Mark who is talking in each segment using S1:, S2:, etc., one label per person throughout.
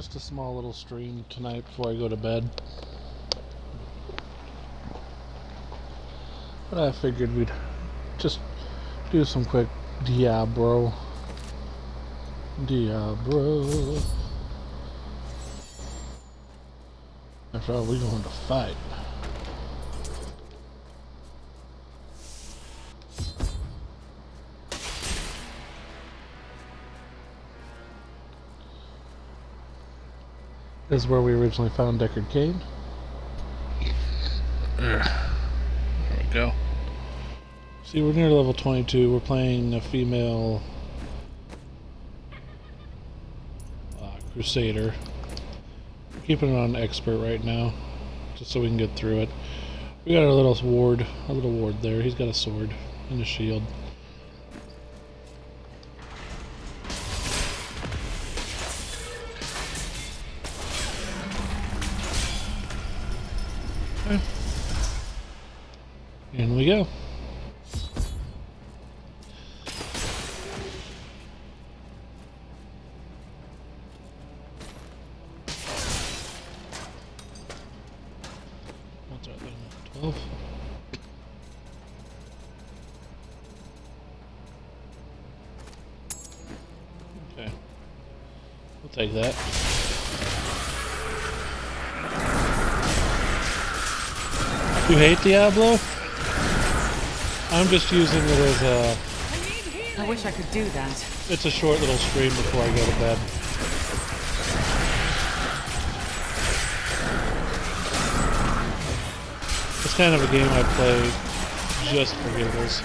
S1: just a small little stream tonight before I go to bed. But I figured we'd just do some quick Diablo. After all, we're going to fight. This is where we originally found Deckard Cain. There we go. See, we're near level 22. We're playing a female Crusader. Keeping it on expert right now, just so we can get through it. We got our little ward there. He's got a sword and a shield. Okay. In we go. What's our level? 12? Okay. We'll take that. You hate Diablo? I'm just using it as a...
S2: I wish I could do that.
S1: It's a short little stream before I go to bed. It's kind of a game I play just for giggles.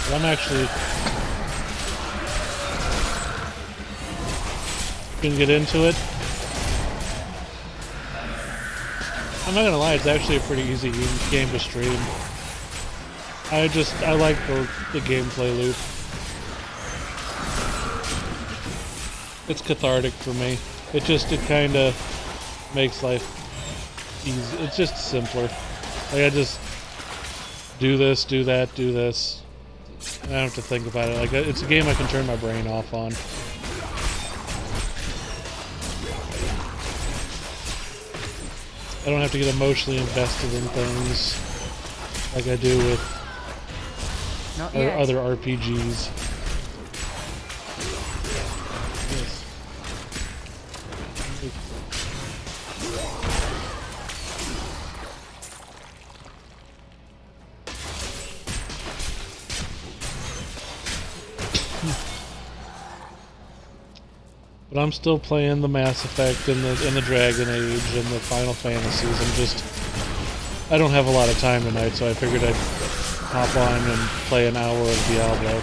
S1: But I'm actually gonna get into it. I'm not gonna lie, it's actually a pretty easy game to stream. I like the gameplay loop. It's cathartic for me. It kind of makes life easy. It's just simpler. Like I just do this, do that, do this. I don't have to think about it. Like it's a game I can turn my brain off on. I don't have to get emotionally invested in things like I do with other RPGs. Yes. But I'm still playing the Mass Effect and the Dragon Age and the Final Fantasies. I don't have a lot of time tonight, so I figured I'd hop on and play an hour of Diablo.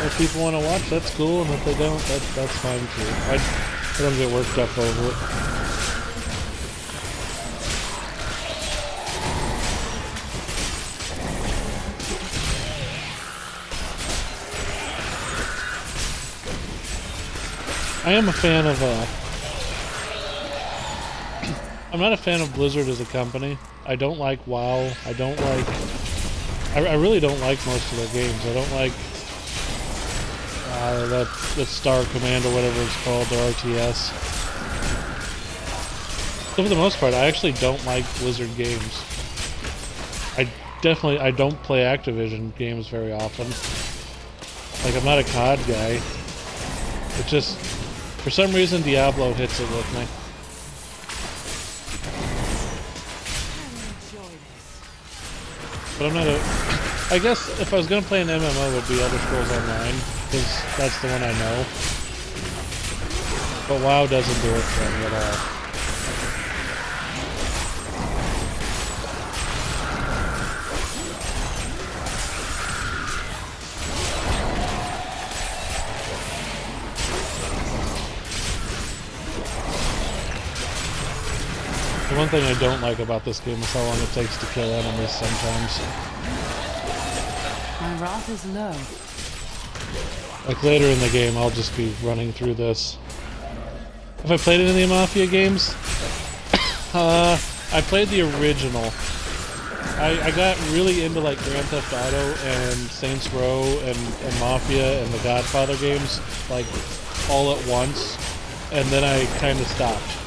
S1: If people want to watch, that's cool, and if they don't, that's fine too. I don't get worked up over it. I am a fan of I'm not a fan of Blizzard as a company. I don't like WoW. I really don't like most of their games. I don't like that Star Command or whatever it's called, their RTS. So for the most part, I actually don't like Blizzard games. I don't play Activision games very often. Like, I'm not a COD guy. It just, for some reason, Diablo hits it with me. But I'm not I guess if I was going to play an MMO, it would be Elder Scrolls Online, because that's the one I know. But WoW doesn't do it for me at all. The one thing I don't like about this game is how long it takes to kill enemies sometimes.
S2: My wrath is low.
S1: Like later in the game, I'll just be running through this. Have I played any of the Mafia games? I played the original. I got really into like Grand Theft Auto and Saints Row and Mafia and the Godfather games like all at once, and then I kind of stopped.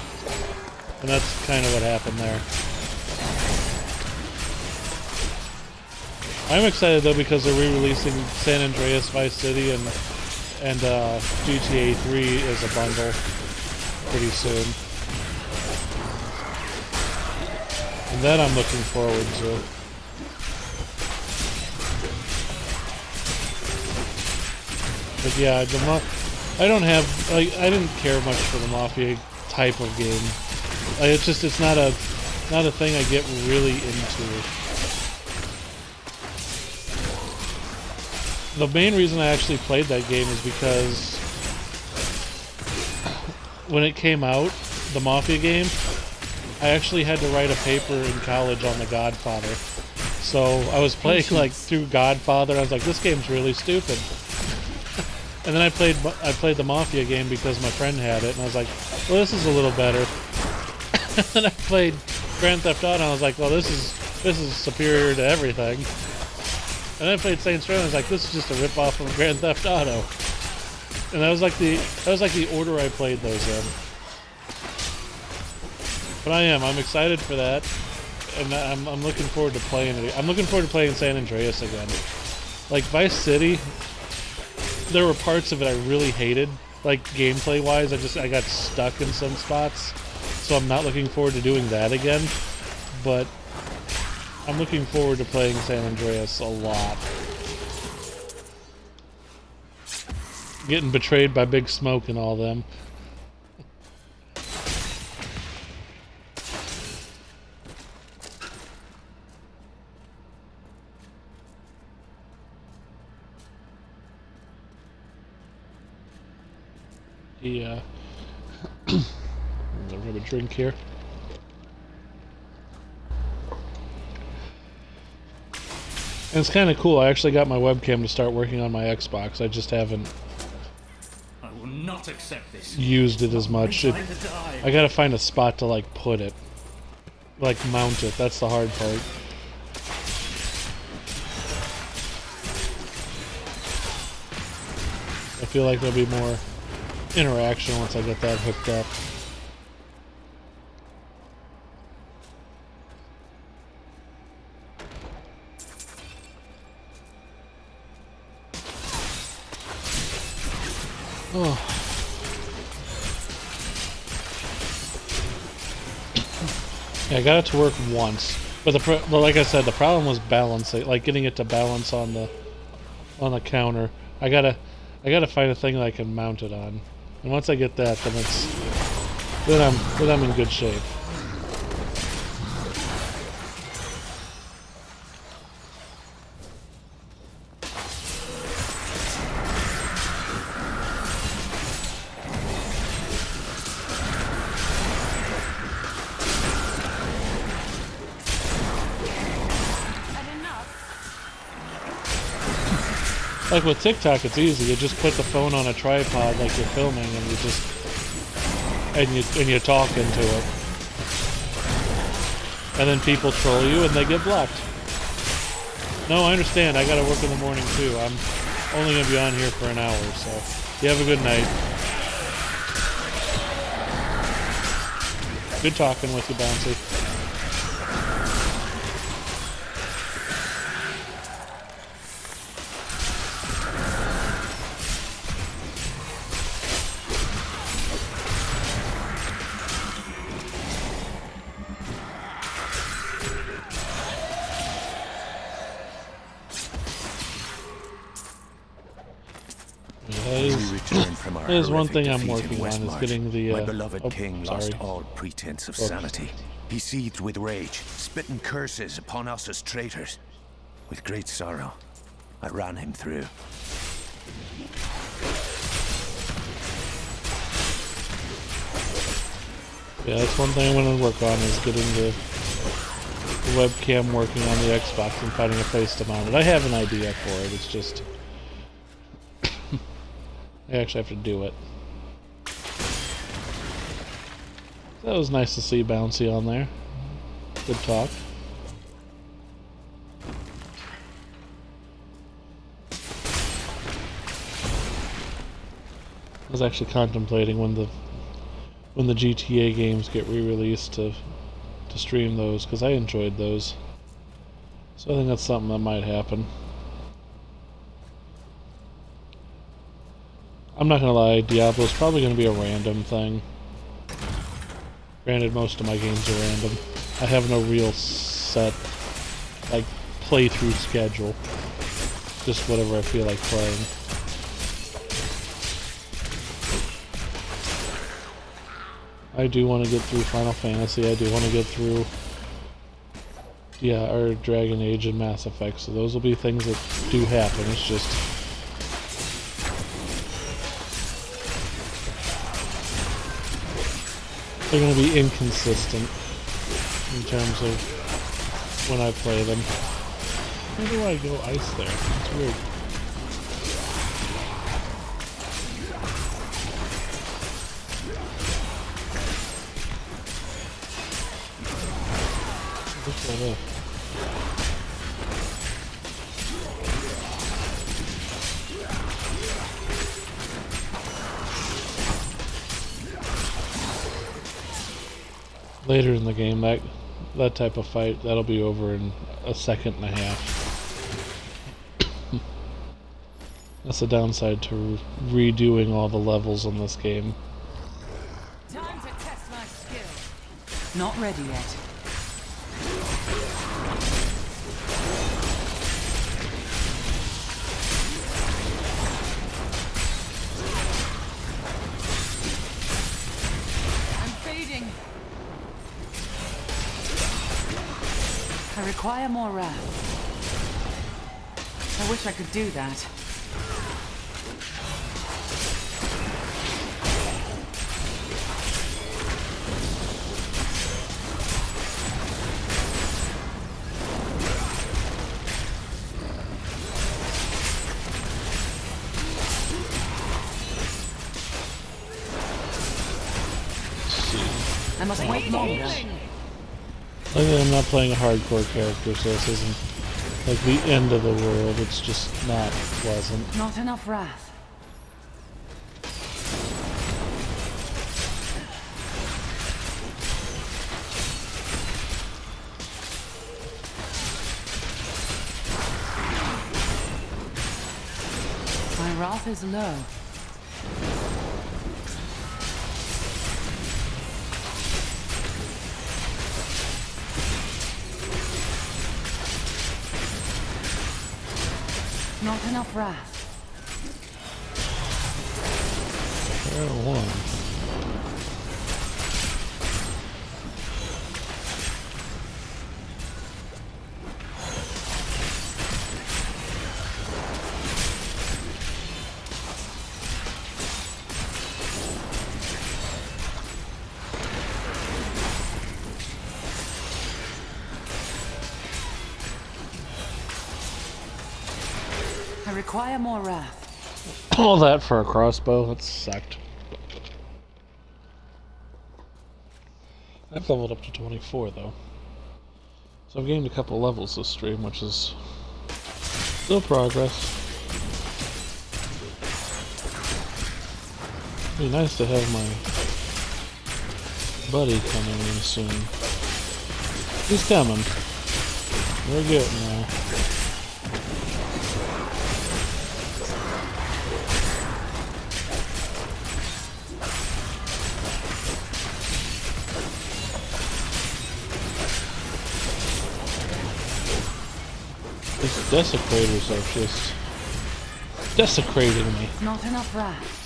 S1: And that's kind of what happened there. I'm excited though because they're re-releasing San Andreas Vice City and GTA 3 as a bundle pretty soon. And that I'm looking forward to. But yeah, I don't have, like, I didn't care much for the Mafia type of game. Like, it's not a thing I get really into. The main reason I actually played that game is because when it came out, the Mafia game, I actually had to write a paper in college on The Godfather. So I was playing like through Godfather, and I was like, this game's really stupid. And then I played the Mafia game because my friend had it, and I was like, well, this is a little better. And then I played Grand Theft Auto, and I was like, well, this is superior to everything. And then I played Saints Row, and I was like, this is just a rip-off of Grand Theft Auto. And that was like the order I played those in. But I'm excited for that, and I'm looking forward to playing it. I'm looking forward to playing San Andreas again. Like Vice City, there were parts of it I really hated, like gameplay-wise. I got stuck in some spots, so I'm not looking forward to doing that again. But I'm looking forward to playing San Andreas a lot. Getting betrayed by Big Smoke and all them. Yeah. I'll grab a drink here. And it's kind of cool. I actually got my webcam to start working on my Xbox. I just haven't
S3: not accept this.
S1: Used it as much. I gotta find a spot to like put it, like mount it. That's the hard part. I feel like there'll be more interaction once I get that hooked up. Oh. Yeah, I got it to work once, but like I said, the problem was balancing, like getting it to balance on the counter. I gotta find a thing that I can mount it on, and once I get that, then I'm in good shape. Like with TikTok, it's easy. You just put the phone on a tripod like you're filming, and you talk into it, and then people troll you, and they get blocked. No, I understand. I gotta work in the morning too. I'm only gonna be on here for an hour, so you have a good night. Good talking with you, Bouncy. There's one thing I'm working on, is getting the...
S4: My beloved king lost all pretense of sanity. He seethed with rage, spitting curses upon us as traitors. With great sorrow, I ran him through.
S1: Yeah, that's one thing I'm going to work on, is getting the webcam working on the Xbox and finding a place to mount it. I have an idea for it, it's just... I actually have to do it. That was nice to see Bouncy on there. Good talk. I was actually contemplating when the GTA games get re-released to stream those, because I enjoyed those. So I think that's something that might happen. I'm not gonna lie, Diablo's probably gonna be a random thing. Granted, most of my games are random. I have no real set, like, playthrough schedule. Just whatever I feel like playing. I do want to get through Final Fantasy. I do want to get through, or Dragon Age and Mass Effect. So those will be things that do happen. It's just they're going to be inconsistent in terms of when I play them. Where do I go ice there? It's weird. Look that up. Later in the game, that type of fight, that'll be over in a second and a half. That's the downside to redoing all the levels in this game.
S2: Time to test my skill. Not ready yet. I require more wrath. I wish I could do that. I must wait longer.
S1: Luckily, I'm not playing a hardcore character, so this isn't like the end of the world. It's just not pleasant.
S2: Not enough wrath. My wrath is low. Not enough wrath.
S1: One.
S2: I require more wrath.
S1: All that for a crossbow? That sucked. I've leveled up to 24 though. So I've gained a couple levels this stream, which is still progress. It'd be nice to have my buddy coming in soon. He's coming. We're getting there. These desecrators are just desecrating me.
S2: Not enough wrath.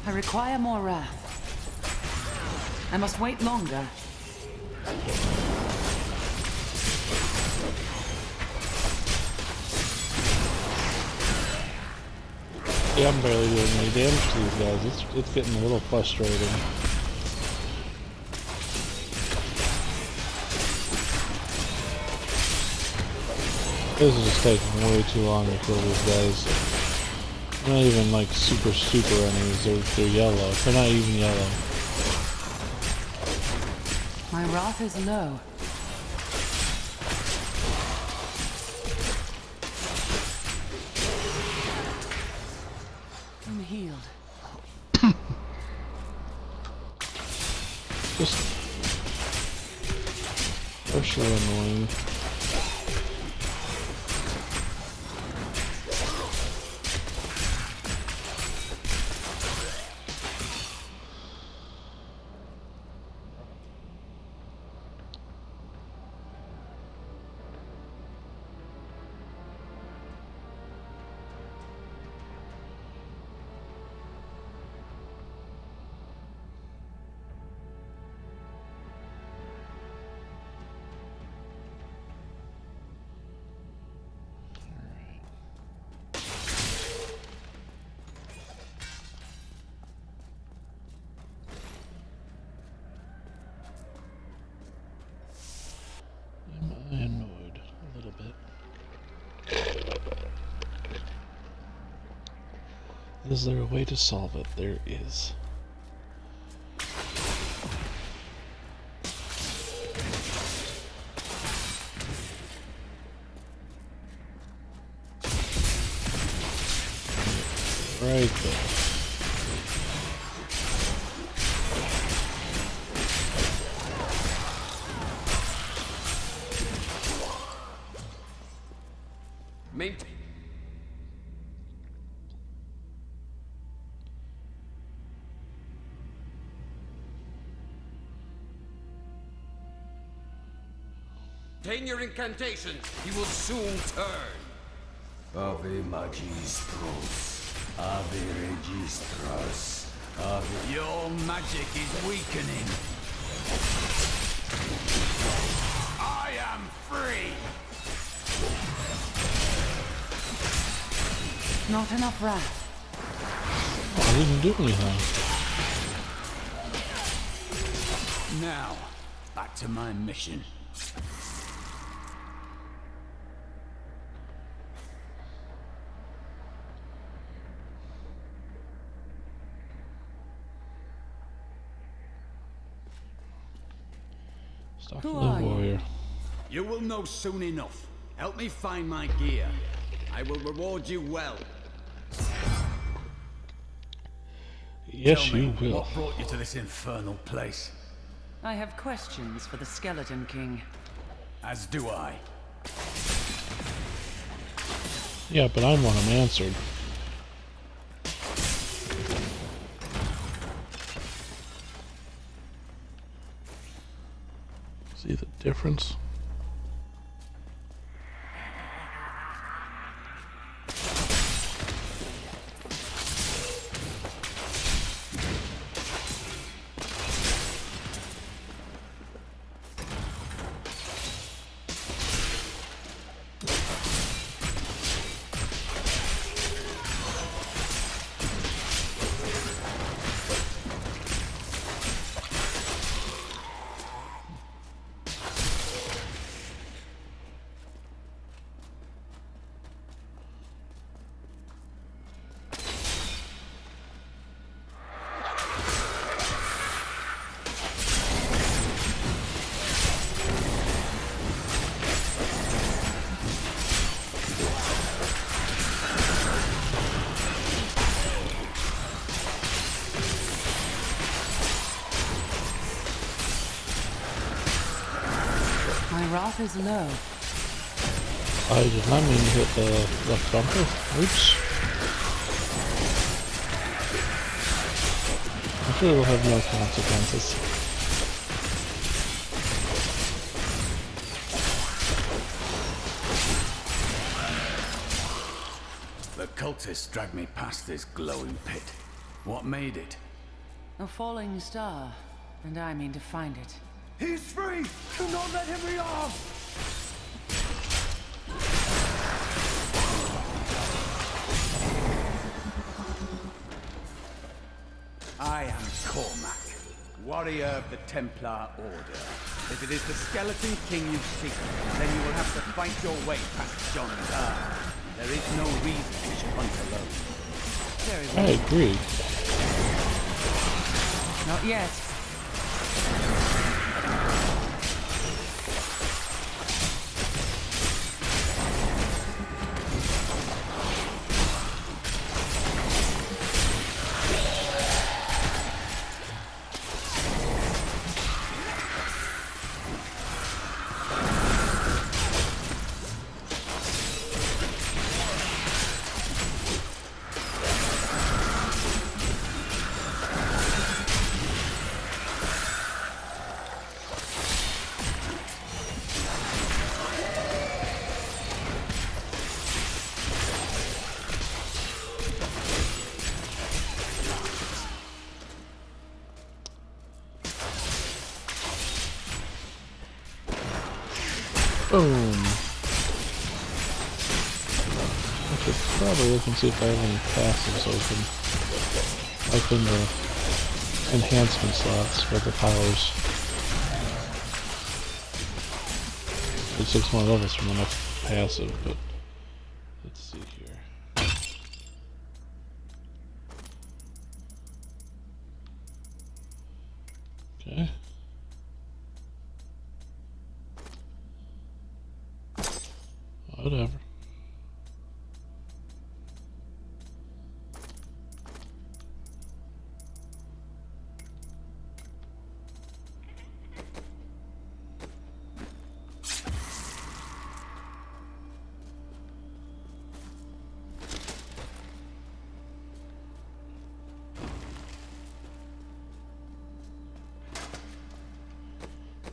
S2: I require more wrath. I must wait longer.
S1: Yeah, I'm barely doing any damage to these guys. It's getting a little frustrating. This is just taking way too long to kill these guys. They're not even like super enemies. They're yellow. They're not even yellow.
S2: My wrath is low. I'm healed.
S1: Just especially annoying. Am I annoyed a little bit? Is there a way to solve it? There is. Right there.
S5: Maintain your incantations. He will soon turn.
S6: Ave Magistros. Ave Registros. Ave...
S3: Your magic is weakening.
S5: I am free.
S2: Not enough wrath.
S1: I didn't do anything.
S3: Now, back to my mission.
S1: Who are warrior.
S3: You will know soon enough. Help me find my gear. I will reward you well.
S1: Yes,
S3: Tell me,
S1: you will.
S3: what brought you to this infernal place?
S2: I have questions for the Skeleton King.
S3: As do I.
S1: Yeah, but I want them answered. See the difference?
S2: My wrath is low.
S1: I did not mean to hit the left bumper. Oops. I'm sure it will have no consequences.
S3: The cultists dragged me past this glowing pit. What made it?
S2: A falling star, and I mean to find it.
S6: He's free! Do not let him rearm!
S3: I am Cormac, warrior of the Templar Order. If it is the Skeleton King you seek, then you will have to fight your way past John's arm. There is no reason you should hunt alone.
S2: Very
S1: I
S2: well.
S1: agree.
S2: Not yet.
S1: Boom. I should probably look and see if I have any passives open. Like in the enhancement slots for the powers. It's 6 more levels from the next passive, but let's see here. Okay. Whatever.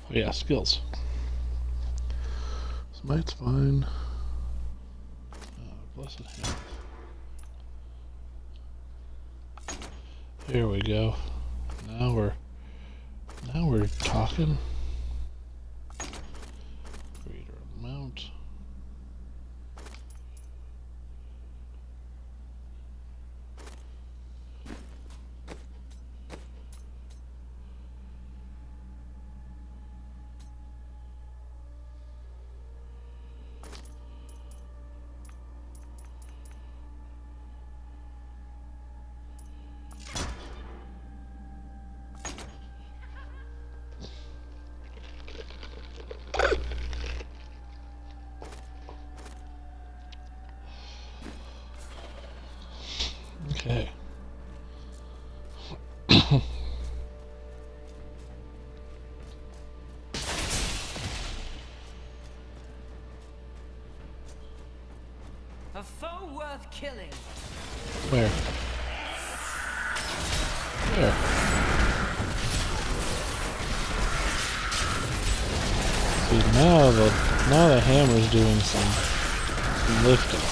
S1: Oh yeah, skills. Smite's fine. Blessed hand. Here we go. Now we're talking. Greater amount. Okay.
S2: A foe worth killing.
S1: Where? Where? See, now the hammer's doing some lifting.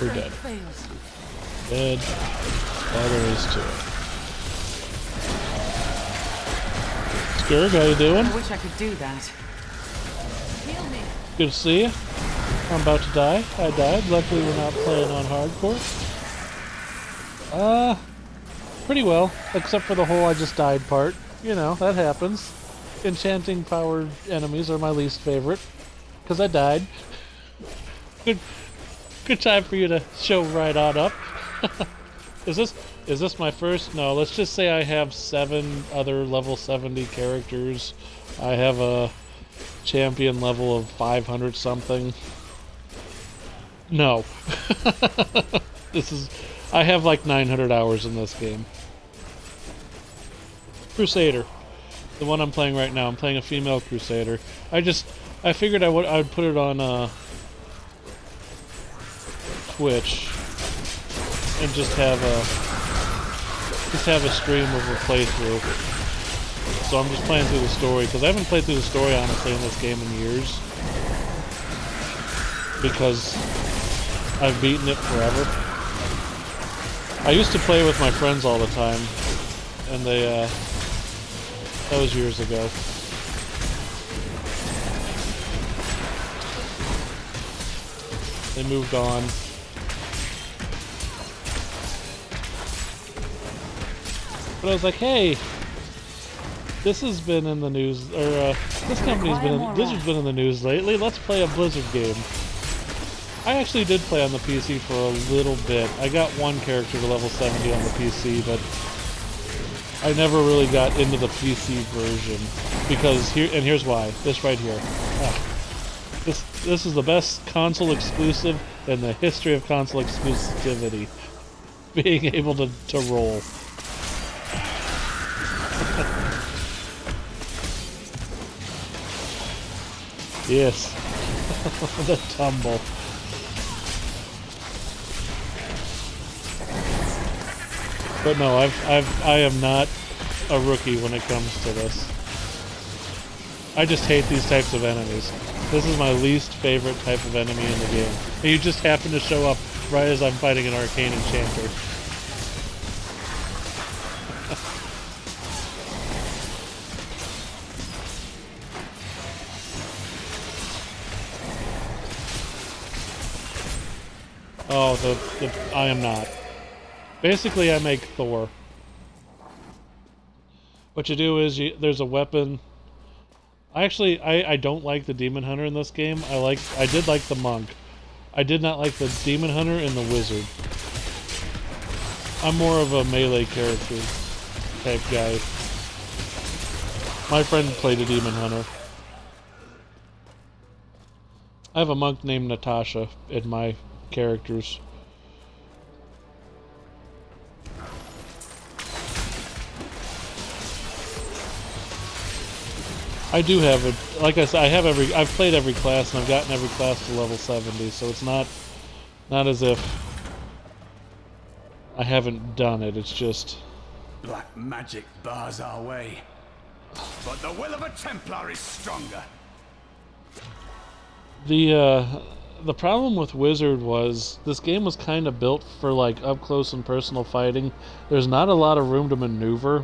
S1: We're dead.
S2: Fails.
S1: Dead. All there is to it. Skurg, how you doing?
S2: I wish I could do that. Heal me.
S1: Good to see you. I'm about to die. I died. Luckily we're not playing on hardcore. Pretty well. Except for the whole I just died part. You know, that happens. Enchanting powered enemies are my least favorite. Because I died. Good time for you to show right on up. Is this my first? No, let's just say I have 7 other level 70 characters. I have a champion level of 500 something. No. I have like 900 hours in this game. Crusader. The one I'm playing right now. I'm playing a female Crusader. I figured I would put it on Twitch and just have a stream of a playthrough. So I'm just playing through the story because I haven't played through the story honestly in this game in years. because I've beaten it forever. I used to play with my friends all the time, and that was years ago. They moved on. But I was like, hey, this has been in the news, or this company's been in, Blizzard's been in the news lately. Let's play a Blizzard game. I actually did play on the PC for a little bit. I got one character to level 70 on the PC, but I never really got into the PC version because here's why. This right here. This is the best console exclusive in the history of console exclusivity. Being able to roll. Yes. The tumble. But no, I am not a rookie when it comes to this. I just hate these types of enemies. This is my least favorite type of enemy in the game. And you just happen to show up right as I'm fighting an arcane enchanter. Oh, I am not. Basically, I make Thor. What you do is there's a weapon. I don't like the Demon Hunter in this game. I did like the Monk. I did not like the Demon Hunter and the Wizard. I'm more of a melee character type guy. My friend played a Demon Hunter. I have a monk named Natasha in my characters. I do have it. Like I said, I've played every class and I've gotten every class to level 70, so it's not as if I haven't done it. It's just
S3: black magic bars our way, but the will of a Templar is stronger.
S1: The problem with Wizard was this game was kind of built for like up close and personal fighting. There's not a lot of room to maneuver,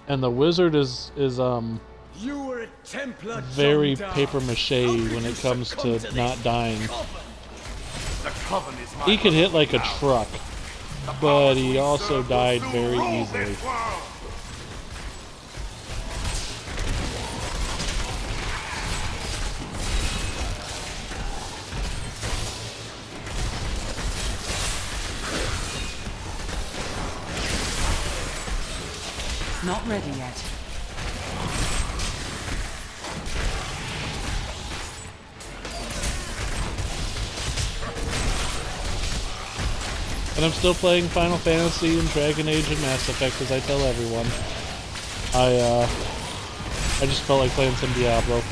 S1: and the Wizard is
S3: You were a Templar,
S1: very
S3: John
S1: paper mache when it comes to not dying.
S3: The Coven is my
S1: He could hit like a
S3: now.
S1: truck, but he also died very easily.
S2: Not ready yet.
S1: And I'm still playing Final Fantasy and Dragon Age and Mass Effect, as I tell everyone. I just felt like playing some Diablo.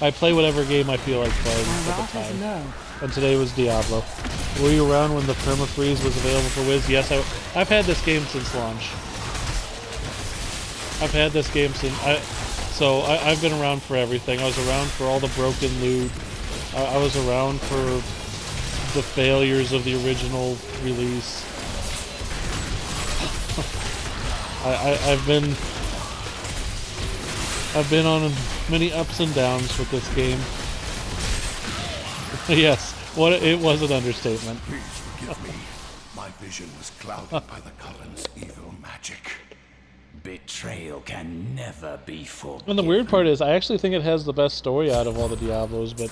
S1: I play whatever game I feel like playing
S2: My
S1: at the
S2: wrath is
S1: time.
S2: low.
S1: And today was Diablo. Were you around when the permafreeze was available for Wiz? Yes, I've had this game since launch. I've had this game since I've been around for everything. I was around for all the broken loot. I was around for the failures of the original release. I've been on many ups and downs with this game. Yes, it was an understatement.
S6: Please forgive me. My vision was clouded by the Coven's evil magic.
S3: Betrayal can never be forgiven.
S1: And the weird part is, I actually think it has the best story out of all the Diablos, but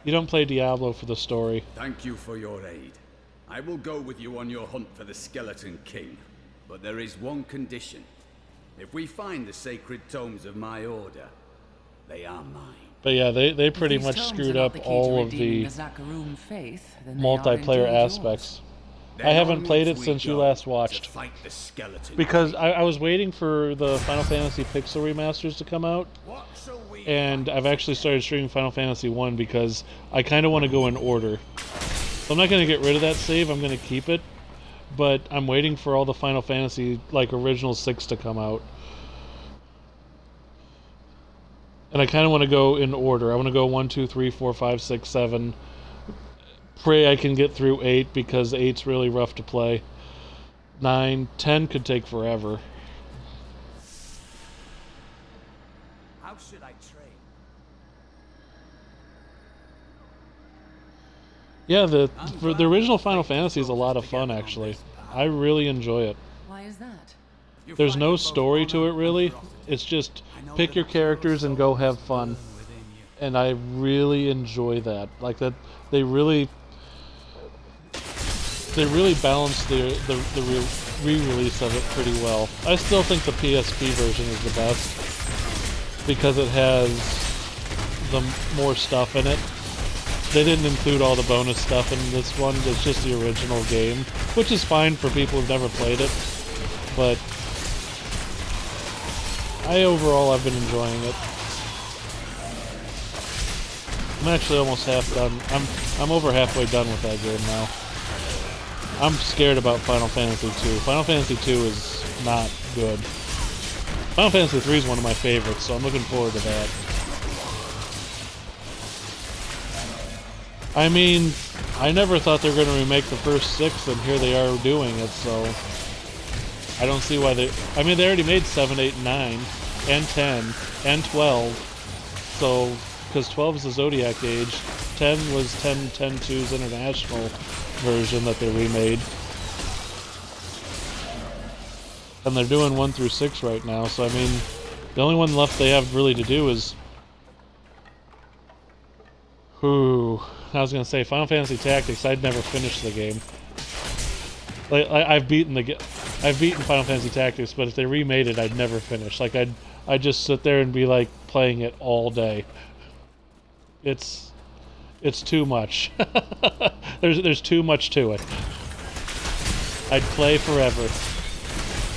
S1: you don't play Diablo for the story.
S3: Thank you for your aid. I will go with you on your hunt for the Skeleton King. But there is one condition. If we find the sacred tomes of my order, they are mine.
S1: But yeah, they pretty
S2: These
S1: much
S2: tomes
S1: screwed
S2: are not
S1: up
S2: the key to
S1: all of
S2: redeeming
S1: the
S2: Zakarum faith, then they are
S1: multiplayer
S2: indeed yours.
S1: aspects.
S3: Then
S1: I haven't
S3: on
S1: played it
S3: we
S1: since you
S3: go
S1: last
S3: to
S1: watched.
S3: fight the Skeleton
S1: Because
S3: King.
S1: I was waiting for the Final Fantasy Pixel remasters to come out,
S3: What shall we
S1: and
S3: fight
S1: I've actually started streaming Final Fantasy 1 because I kind of want to go in order. So I'm not going to get rid of that save, I'm going to keep it, but I'm waiting for all the Final Fantasy, like, original 6 to come out. And I kind of want to go in order. I want to go 1, 2, 3, 4, 5, 6, 7, pray I can get through 8 because 8's really rough to play. 9, 10 could take forever.
S3: How should I train?
S1: Yeah, the original Final Fantasy is a lot of fun, actually. I really enjoy it.
S2: Why is that?
S1: There's no story to it, really. It's just pick your characters and go have fun. And I really enjoy that. Like that, they really balanced the re-release of it pretty well. I still think the PSP version is the best because it has the more stuff in it. They didn't include all the bonus stuff in this one. It's just the original game, which is fine for people who've never played it. But I've been enjoying it. I'm actually almost half done. I'm over halfway done with that game now. I'm scared about Final Fantasy 2. Final Fantasy 2 is not good. Final Fantasy 3 is one of my favorites, so I'm looking forward to that. I mean, I never thought they were going to remake the first 6, and here they are doing it, so I don't see why they... I mean, they already made 7, 8, and 9, and 10, and 12, so... Because 12 is the Zodiac Age, 10 was 10.2's international version that they remade. And they're doing 1 through 6 right now, so I mean, the only one left they have really to do is... I was gonna say Final Fantasy Tactics. I'd never finished the game. Like I've beaten Final Fantasy Tactics, but if they remade it, I'd never finish. Like I'd just sit there and be like playing it all day. It's too much. There's too much to it. I'd play forever.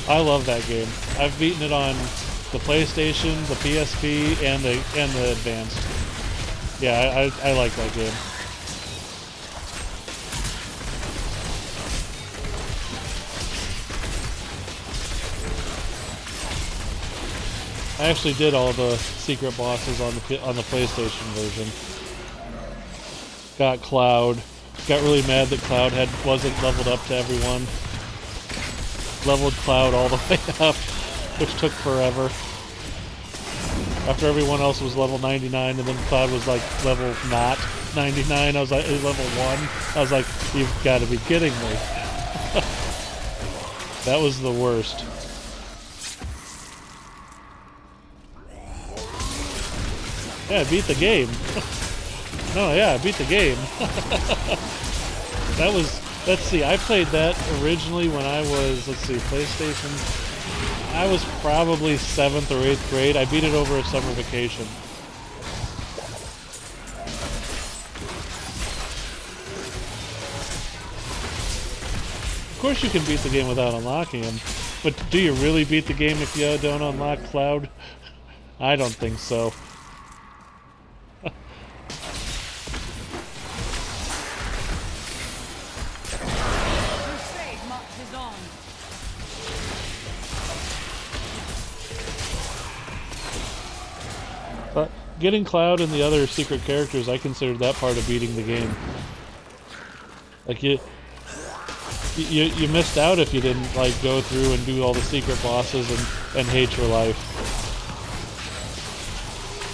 S1: I love that game. I've beaten it on the PlayStation, the PSP, and the Advanced. Yeah, I like that game. I actually did all the secret bosses on the PlayStation version. Got Cloud. Got really mad that Cloud wasn't leveled up to everyone. Leveled Cloud all the way up, which took forever. After everyone else was level 99, and then Cloud was like level not 99. I was like level 1. I was like, you've got to be kidding me. That was the worst. Yeah, I beat the game. No, yeah, I beat the game. Let's see, I played that originally when I was, PlayStation. I was probably 7th or 8th grade. I beat it over a summer vacation. Of course you can beat the game without unlocking him, but do you really beat the game if you don't unlock Cloud? I don't think so. But getting Cloud and the other secret characters, I considered that part of beating the game. Like you missed out if you didn't like go through and do all the secret bosses and hate your life.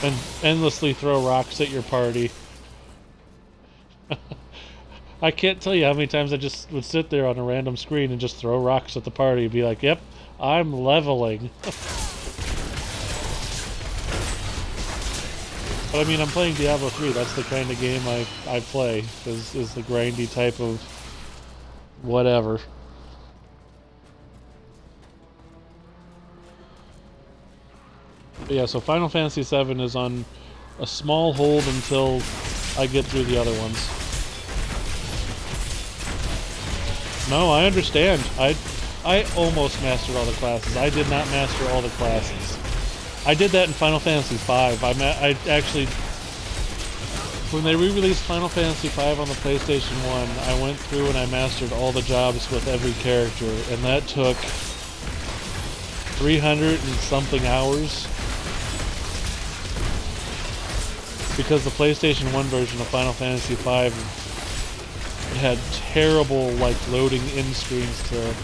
S1: And endlessly throw rocks at your party. I can't tell you how many times I just would sit there on a random screen and just throw rocks at the party and be like, yep, I'm leveling. But I mean, I'm playing Diablo 3. That's the kind of game I play. Is the grindy type of whatever. But yeah, so Final Fantasy VII is on a small hold until I get through the other ones. No, I understand. I almost mastered all the classes. I did not master all the classes. I did that in Final Fantasy V. I actually, when they re-released Final Fantasy V on the PlayStation 1, I went through and I mastered all the jobs with every character, and that took 300 and something hours. Because the PlayStation 1 version of Final Fantasy V It had terrible like loading in screens to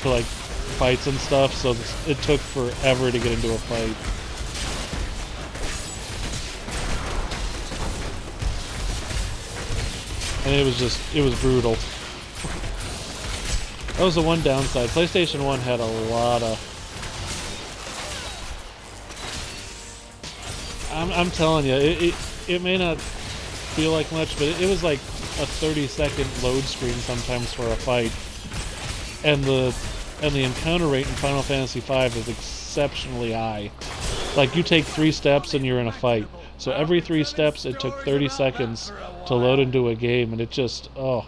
S1: like fights and stuff, so it took forever to get into a fight. And it was brutal. That was the one downside. PlayStation 1 had a lot of... I'm telling you, it may not feel like much, but it was like a 30-second load screen sometimes for a fight. And the encounter rate in Final Fantasy V is exceptionally high. Like, you take 3 steps and you're in a fight. So every 3 steps, it took 30 seconds to load into a game, and it just, oh.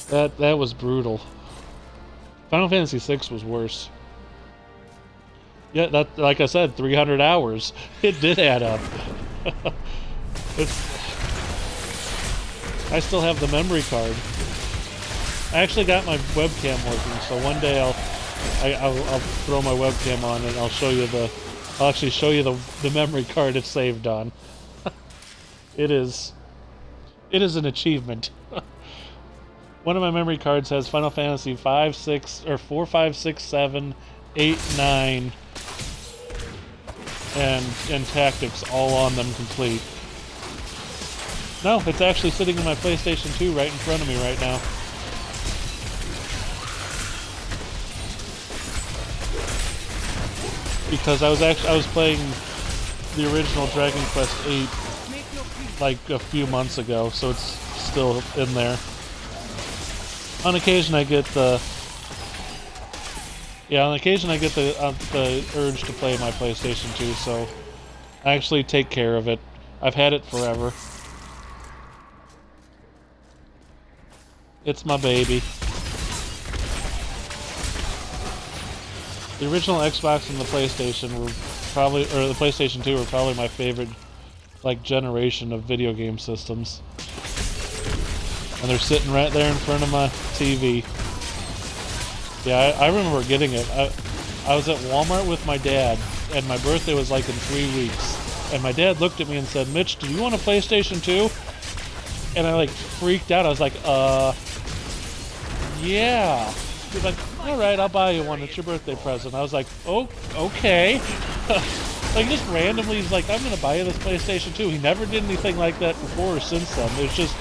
S1: That was brutal. Final Fantasy VI was worse. Yeah, that, like I said, 300 hours. It did add up. I still have the memory card. I actually got my webcam working, so one day I'll throw my webcam on and I'll actually show you the memory card it's saved on. It is an achievement. One of my memory cards has Final Fantasy 5, 6, or 4, 5, 6, 7, 8, 9, and Tactics all on them complete. No, it's actually sitting in my PlayStation 2 right in front of me right now. Because I was playing the original Dragon Quest VIII like a few months ago, so it's still in there. On occasion I get the urge to play my PlayStation 2, so I actually take care of it. I've had it forever. It's my baby. The original Xbox and the PlayStation were probably, or the PlayStation 2 were probably my favorite, like, generation of video game systems. And they're sitting right there in front of my TV. Yeah, I remember getting it. I was at Walmart with my dad, and my birthday was like in 3 weeks. And my dad looked at me and said, "Mitch, do you want a PlayStation 2? And I like freaked out. I was like, yeah. He's like, "Alright, I'll buy you one. It's your birthday present." I was like, "Oh, okay." Like, just randomly, he's like, "I'm gonna buy you this PlayStation 2. He never did anything like that before or since then. It's just,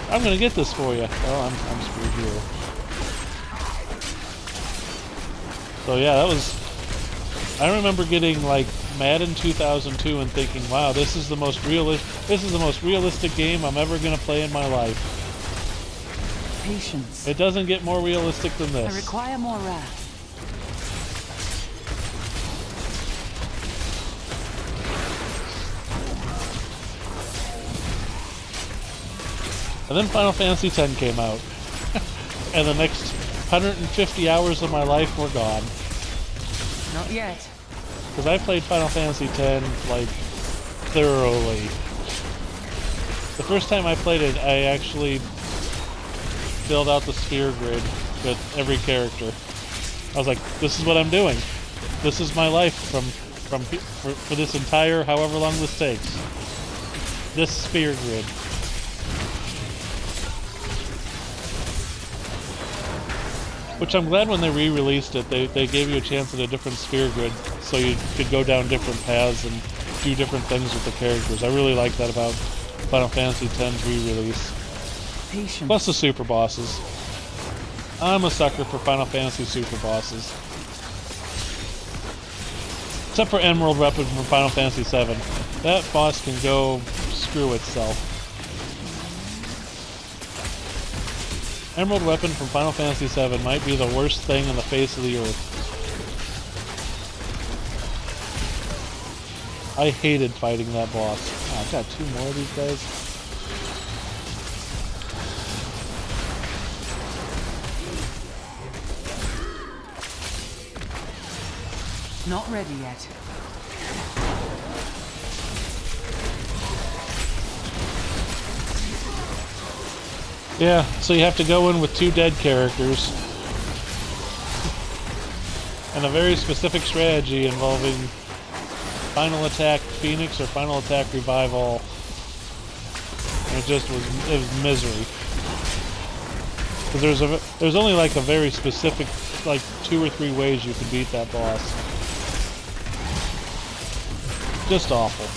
S1: "I'm gonna get this for you." Oh, I'm screwed here. So yeah, that was... I remember getting, like, Madden 2002 and thinking, wow, this is the most realistic game I'm ever gonna play in my life.
S2: Patience.
S1: It doesn't get more realistic than this.
S2: I require more wrath.
S1: And then Final Fantasy X came out. And the next 150 hours of my life were gone.
S2: Not yet.
S1: Because I played Final Fantasy X, like, thoroughly. The first time I played it, I actually filled out the sphere grid with every character. I was like, this is what I'm doing. This is my life for this entire, however long this takes. This sphere grid. Which I'm glad when they re-released it, they gave you a chance at a different sphere grid, so you could go down different paths and do different things with the characters. I really like that about Final Fantasy X's re-release.
S2: Patience.
S1: Plus the super bosses. I'm a sucker for Final Fantasy super bosses. Except for Emerald Weapon from Final Fantasy VII. That boss can go screw itself. Emerald Weapon from Final Fantasy VII might be the worst thing on the face of the earth. I hated fighting that boss. Oh, I've got 2 more of these guys.
S2: Not ready yet.
S1: Yeah, so you have to go in with 2 dead characters. And a very specific strategy involving Final Attack Phoenix or Final Attack Revive All. And it was misery. Because there's only like a very specific, like 2 or 3 ways you can beat that boss. Just awful.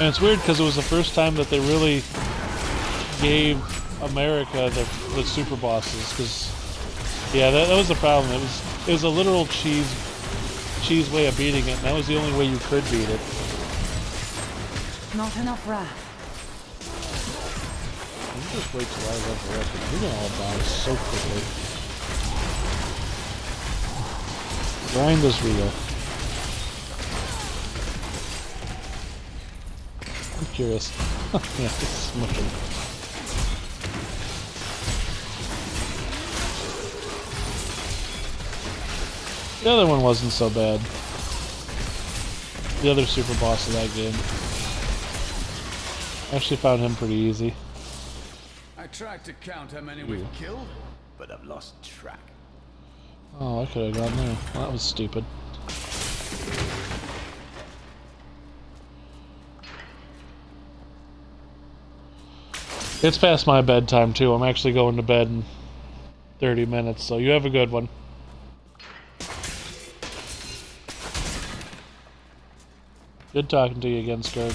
S1: And it's weird because it was the first time that they really gave America the super bosses. Because yeah, that was the problem. It was a literal cheese way of beating it, and that was the only way you could beat it.
S2: Not enough wrath.
S1: You just wait till I level up, and you're gonna all die so quickly. Grind is real. I'm curious. Yeah, it's smushing. The other one wasn't so bad. The other super boss of that game. I actually found him pretty easy.
S3: I tried to count how many we've killed, but I've lost track.
S1: Oh, I could have gone there. Well, that was stupid. It's past my bedtime too. I'm actually going to bed in 30 minutes, so you have a good one. Good talking to you again, Scared.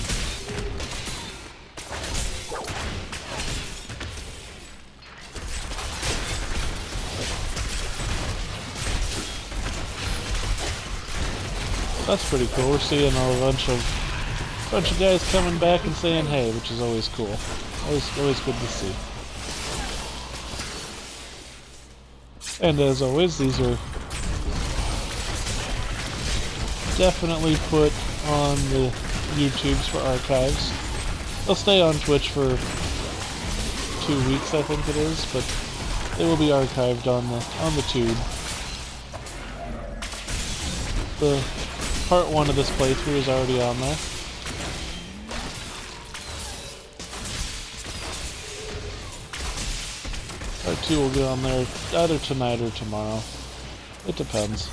S1: That's pretty cool. We're seeing a bunch of guys coming back and saying hey, which is always cool. Always good to see. And as always, these are definitely put on the YouTubes for archives. They'll stay on Twitch for 2 weeks, I think it is, but they will be archived on the tube. The part 1 of this playthrough is already on there. Part 2 will get on there either tonight or tomorrow. It depends.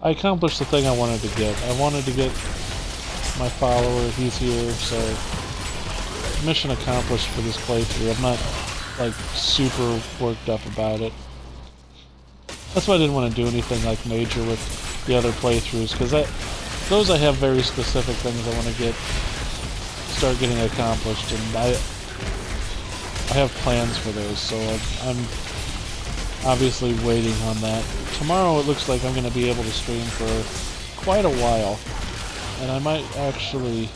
S1: I accomplished the thing I wanted to get. I wanted to get my follower, he's here, so mission accomplished for this playthrough. I'm not like super worked up about it. That's why I didn't want to do anything like major with the other playthroughs, because those I have very specific things I want to start getting accomplished, and I have plans for those, so I'm obviously waiting on that. Tomorrow it looks like I'm going to be able to stream for quite a while, and I might actually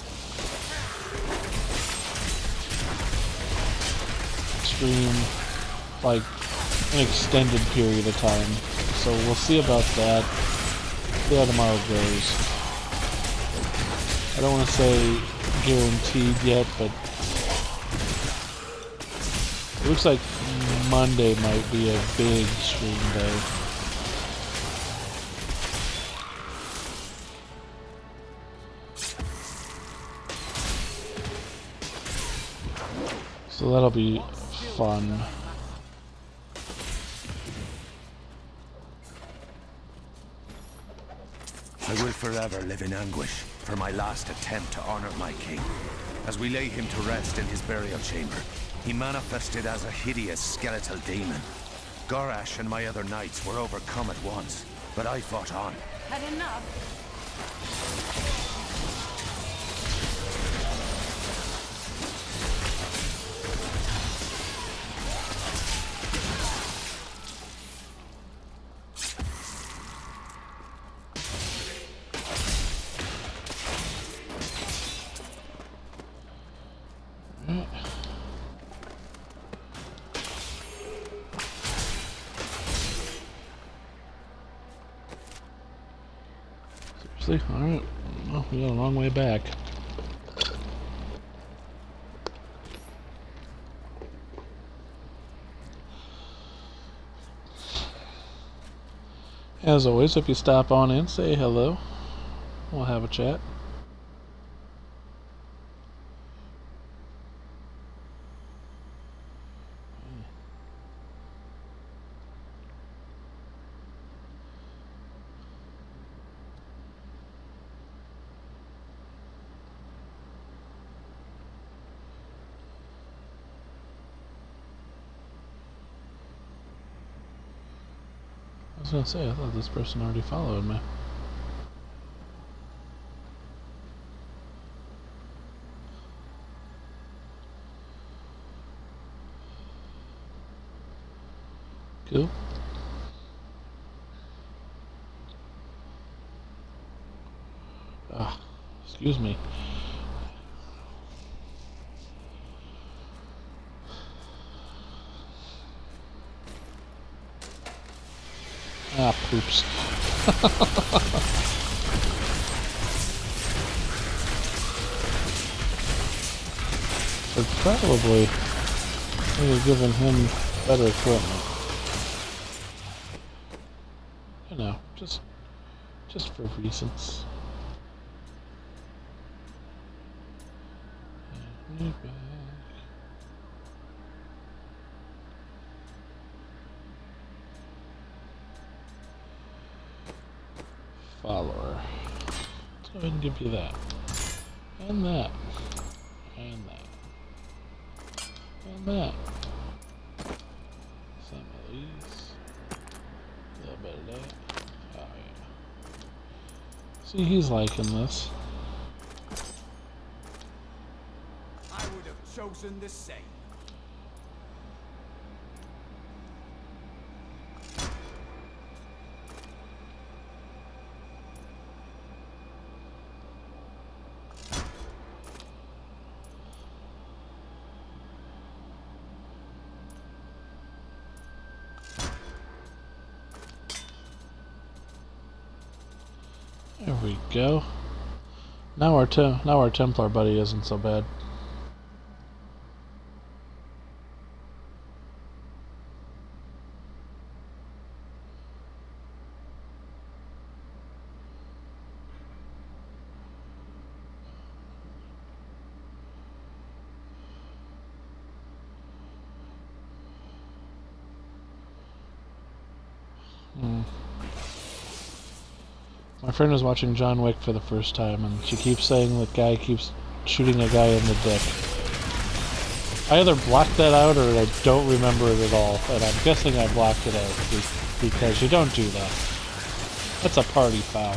S1: stream like an extended period of time, so we'll see about that. See how tomorrow goes. I don't want to say guaranteed yet, but it looks like Monday might be a big stream day. So that'll be fun.
S4: I will forever live in anguish for my last attempt to honor my king. As we lay him to rest in his burial chamber, he manifested as a hideous skeletal demon. Gorash and my other knights were overcome at once, but I fought on.
S2: Had enough?
S1: Seriously? Alright. Well, we got a long way back. As always, if you stop on in, say hello. We'll have a chat. I was gonna say, I thought this person already followed me. Cool. Ah, excuse me. Ah, poops. Should probably have given him better equipment. You know, just for reasons. Need back. Follower. Let's go ahead and give you that. And that. And that. And that. Some of these. A little bit of that. Oh yeah. See, he's liking this.
S3: I would have chosen the same.
S1: There we go. Now our Templar buddy isn't so bad. My friend was watching John Wick for the first time, and she keeps saying the guy keeps shooting a guy in the dick. I either blocked that out or I don't remember it at all, and I'm guessing I blocked it out because you don't do that. That's a party foul.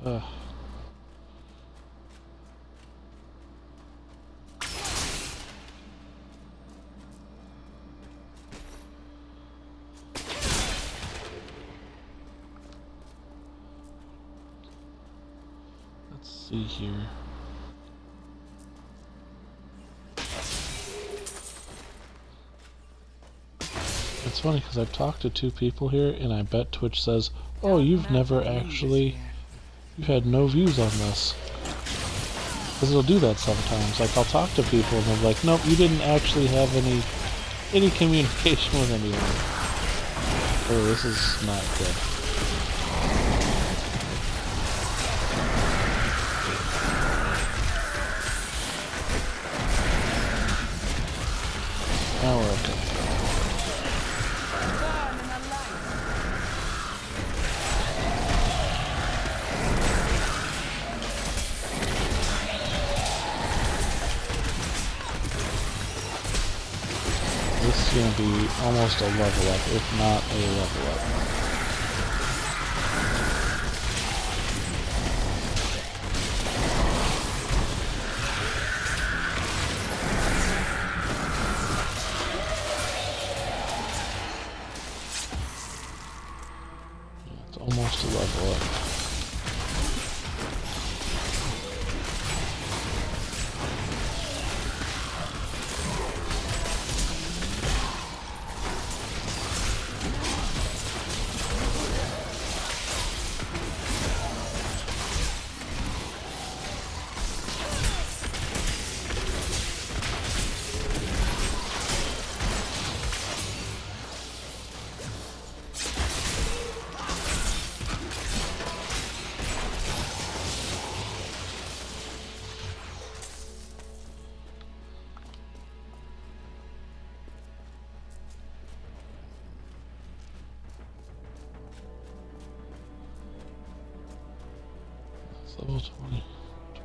S1: Ugh. Let's see here. It's funny because I've talked to 2 people here, and I bet Twitch says, "Oh, you've never actually, you've had no views on this." Because it'll do that sometimes. Like, I'll talk to people, and they're like, "Nope, you didn't actually have any communication with anyone." Oh, this is not good. Now we're okay. This is going to be almost a level up, if not a level up. It's almost a level up. It's level 20,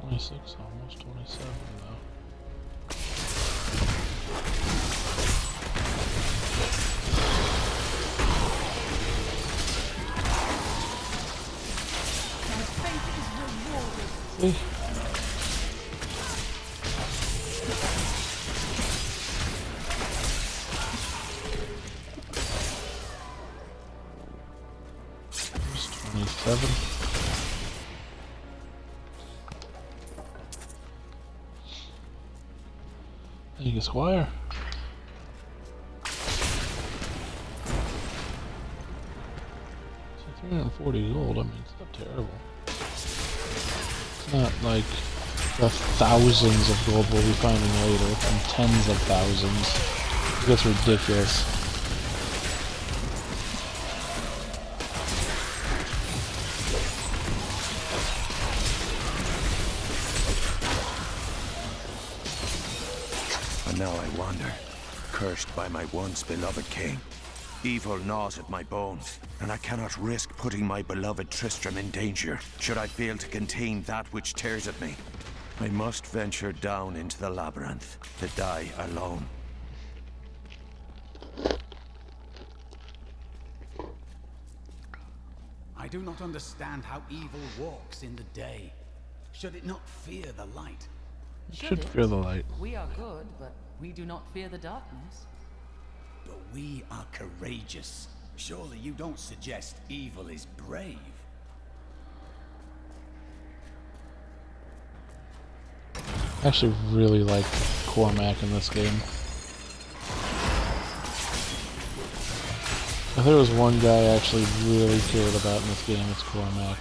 S1: 26, almost 27 though. See? There's 27. Thank you, Squire. So 340 gold, I mean, it's not terrible. It's not like the thousands of gold we'll be finding later, and tens of thousands. It gets ridiculous.
S4: And now I wander, cursed by my once beloved king. Evil gnaws at my bones, and I cannot risk putting my beloved Tristram in danger, should I fail to contain that which tears at me. I must venture down into the labyrinth, to die alone.
S3: I do not understand how evil walks in the day. Should it not fear the light?
S1: Should fear the light.
S2: We are good, but we do not fear the darkness.
S3: But we are courageous. Surely you don't suggest evil is brave?
S1: I actually really like Cormac in this game. If there was one guy I actually really cared about in this game, it's Cormac.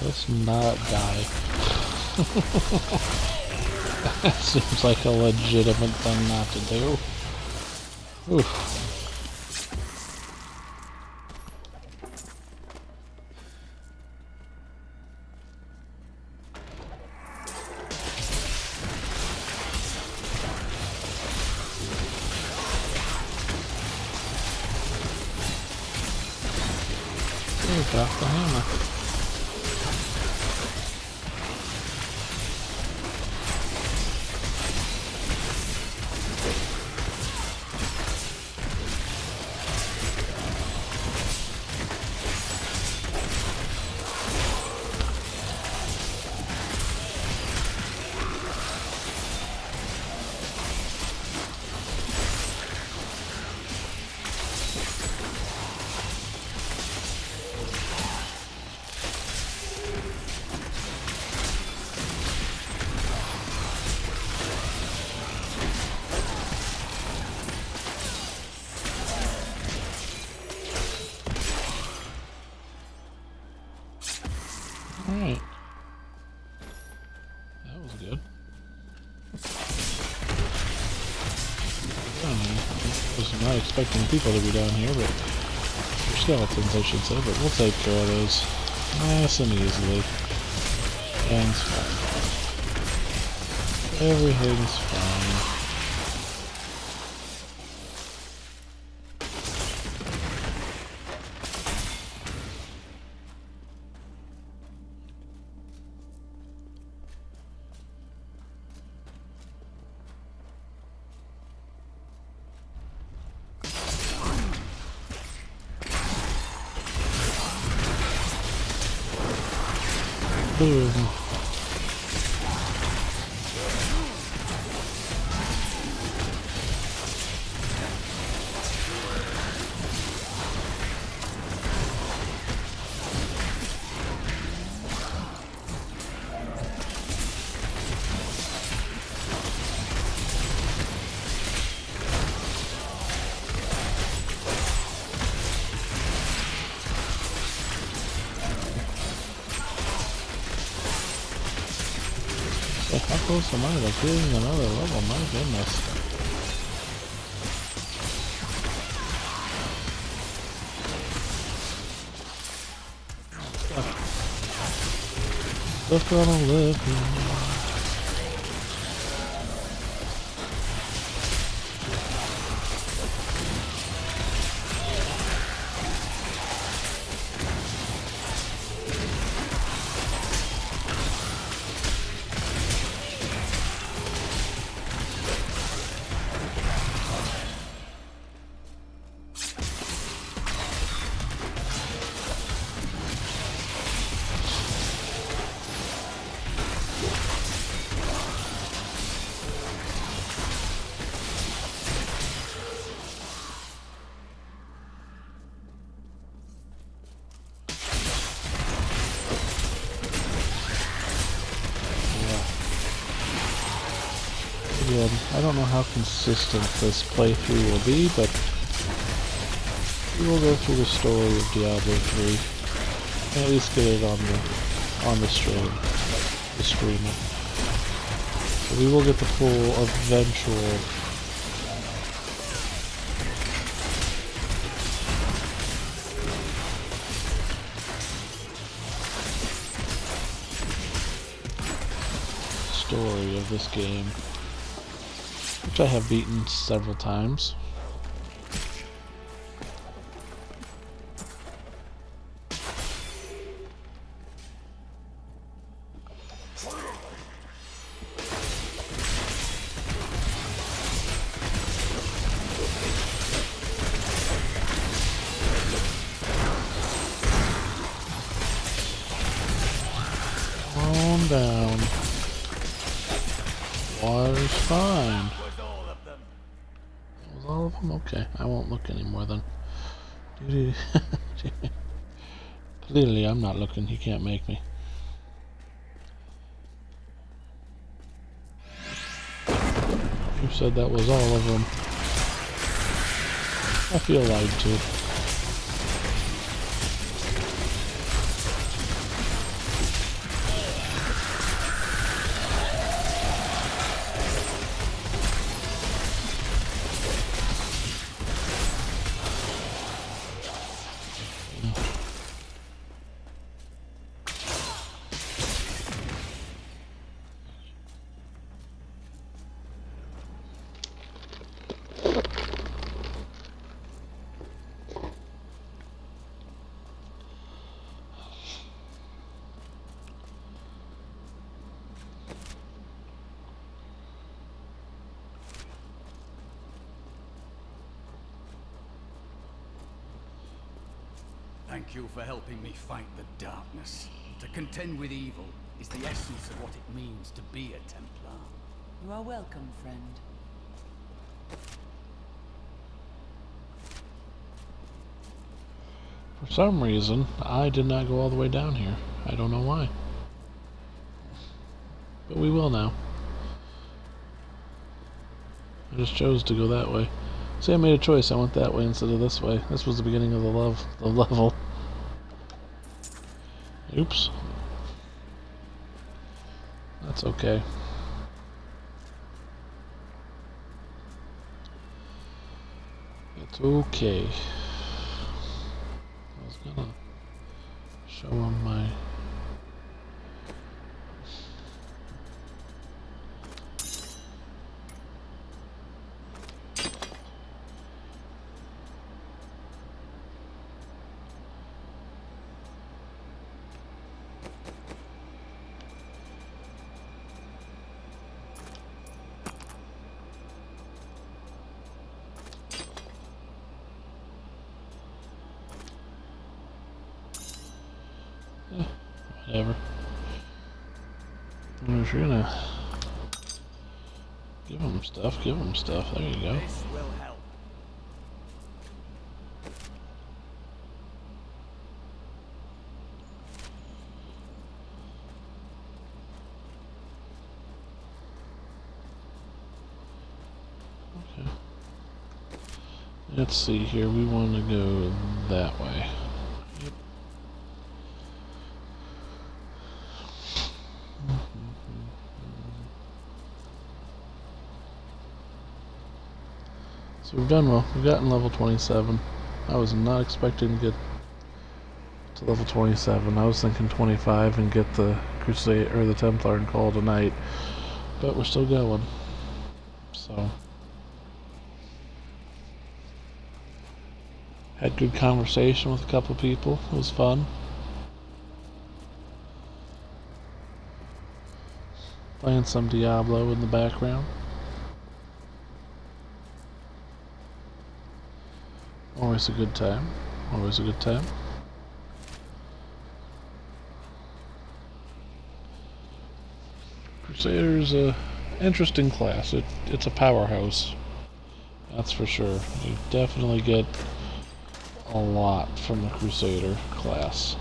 S1: Let's not die. That seems like a legitimate thing not to do. Oof. Drop the hammer. Alright. That was good. I was not expecting people to be down here, but or skeletons I should say, but we'll take care of those nice and easily. And it's fine. Everything's fine. Boom. Wait, how close am I to getting another level? My goodness. Stuff gonna live here. Again, I don't know how consistent this playthrough will be, but we will go through the story of Diablo 3 and at least get it on the stream. So we will get the full eventual story of this game, which I have beaten several times. Calm down. Water's fine. Was all of them? Okay, I won't look anymore then. Clearly I'm not looking, he can't make me. You said that was all of them. I feel lied to.
S3: Thank you for helping me fight the darkness. To contend with evil is the essence of what it means to be a Templar.
S2: You are welcome, friend.
S1: For some reason, I did not go all the way down here. I don't know why. But we will now. I just chose to go that way. See, I made a choice. I went that way instead of this way. This was the beginning of the level. Oops. That's okay. It's okay. I was gonna show him my... Whatever. If you're gonna give him stuff, give him stuff. There you go.
S3: This will help.
S1: Okay. Let's see here. We want to go that way. Yep. So we've done well. We've gotten level 27. I was not expecting to get to level 27. I was thinking 25 and get the Crusade or the Templar and call it a night. But we're still going. So had good conversation with a couple people. It was fun. Playing some Diablo in the background. Always a good time. Always a good time. Crusader's a interesting class. It's a powerhouse. That's for sure. You definitely get a lot from the Crusader class.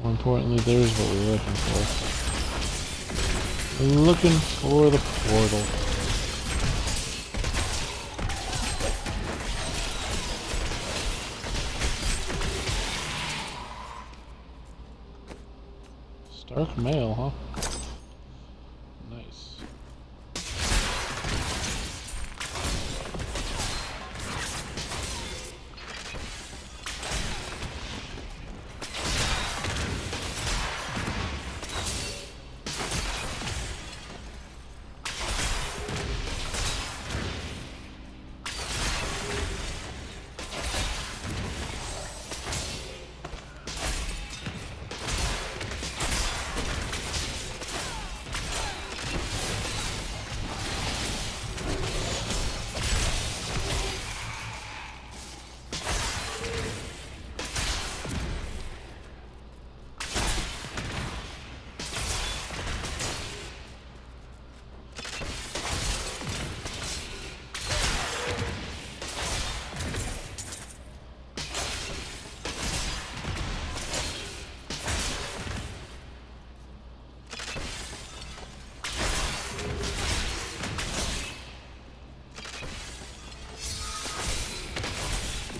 S1: More importantly, there's what we're looking for. We're looking for the portal. Stark mail, huh? Nice.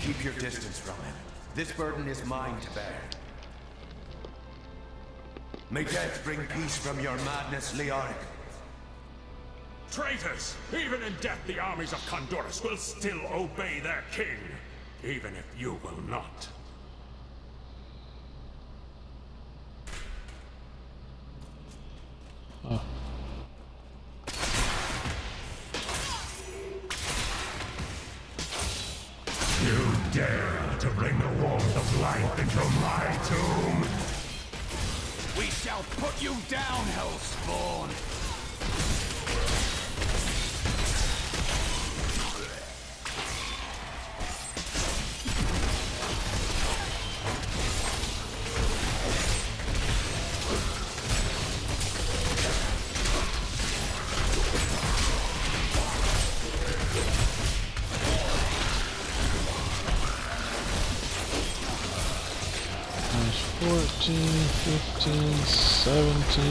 S4: Keep your distance from him. This burden is mine to bear. May death bring peace from your madness, Leoric.
S7: Traitors! Even in death, the armies of Condorus will still obey their king, even if you will not.
S1: Oh.
S7: You dare to bring the warmth of life into my tomb?
S3: We shall put you down, Hellspawn!
S1: There's 14, 15, 17.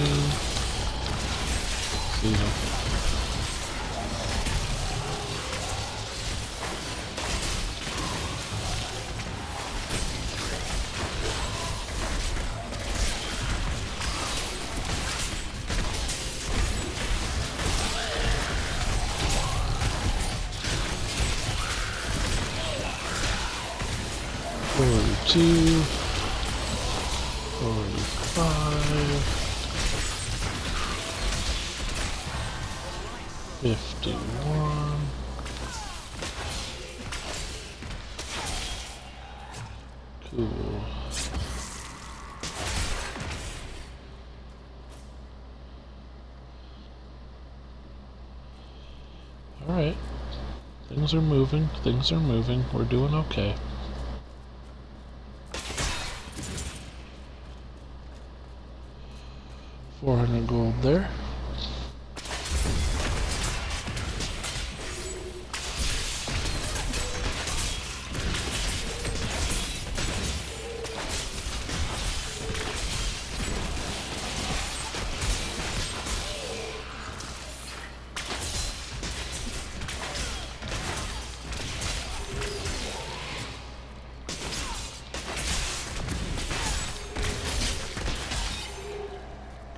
S1: See them. Two, 45, 51. Cool. Alright. Things are moving. Things are moving. We're doing okay. $400 gold there.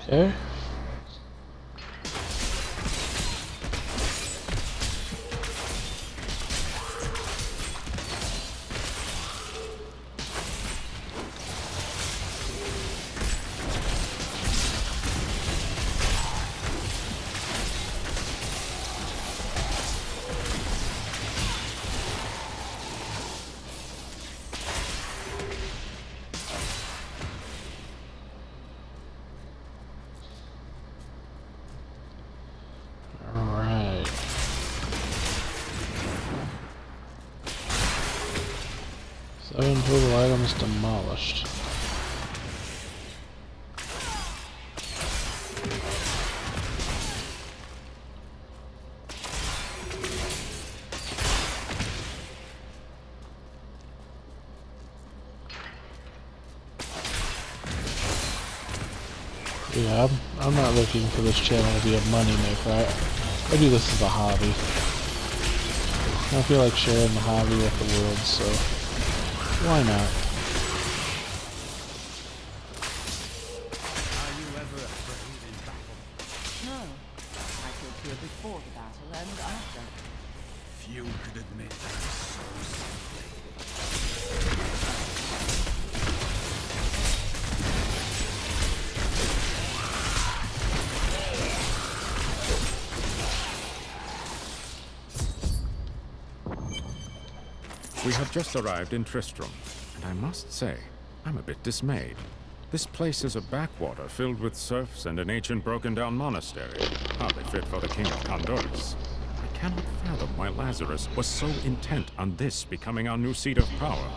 S1: Okay. 7 total items demolished. Yeah, I'm not looking for this channel to be a money maker. I do this as a hobby. I feel like sharing the hobby with the world, so why not?
S3: Are you ever afraid in battle?
S2: No. I feel fear before the battle and after.
S3: Few could admit that so simply.
S8: We have just arrived in Tristram, and I must say, I'm a bit dismayed. This place is a backwater filled with serfs and an ancient broken-down monastery, hardly fit for the King of Condorus. I cannot fathom why Lazarus was so intent on this becoming our new seat of power.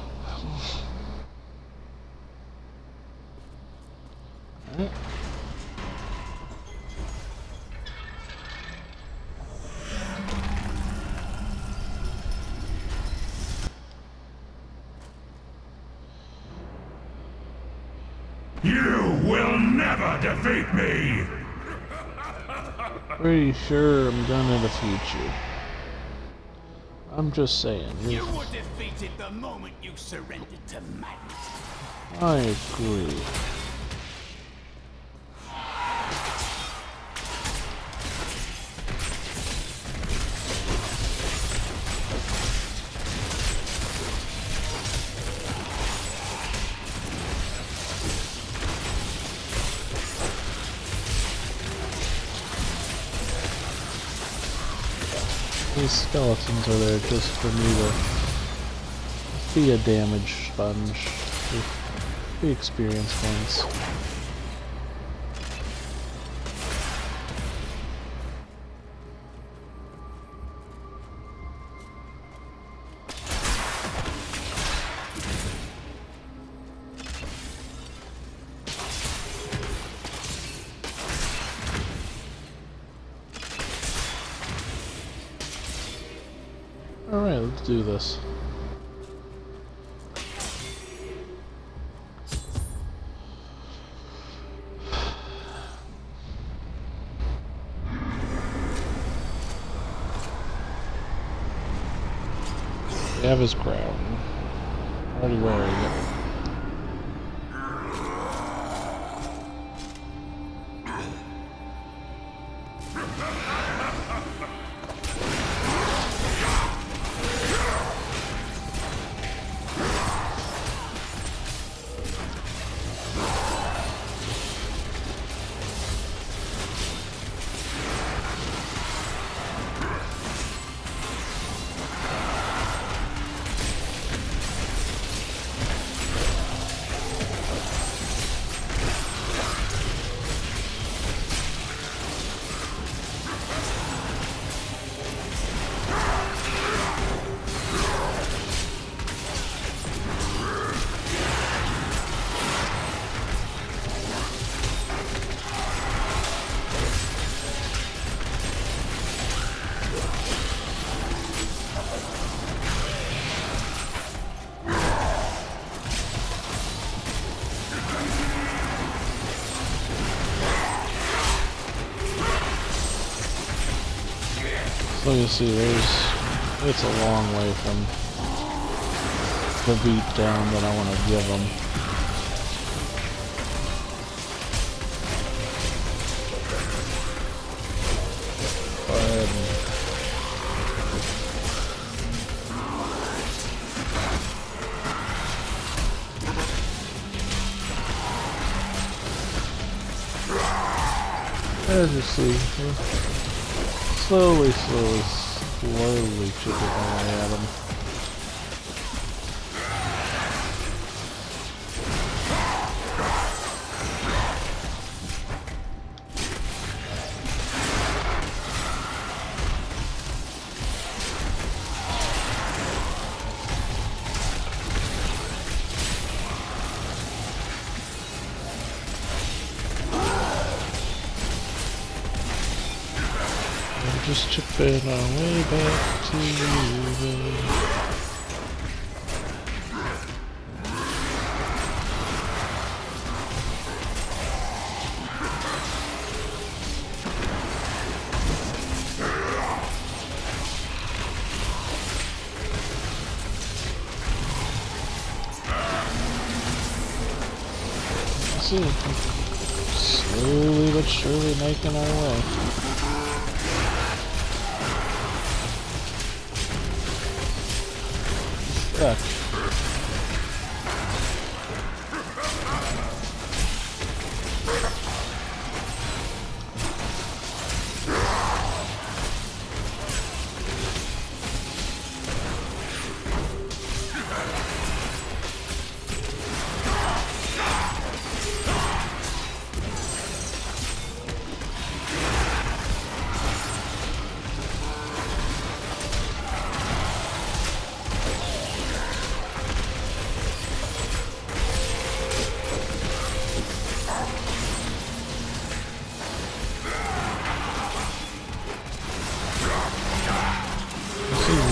S7: You will never defeat me!
S1: Pretty sure I'm gonna defeat you. I'm just saying.
S3: You were defeated the moment you surrendered to madness.
S1: I agree. These skeletons are there just for me to be a damage sponge. The experience points. Alright, let's do this. We have his crown. Already wearing it. So you see, it's a long way from the beat down that I want to give them. Go ahead and as you see, slowly chipping away at him. just chipping our way back to you. See, slowly but surely making our way. Stuck.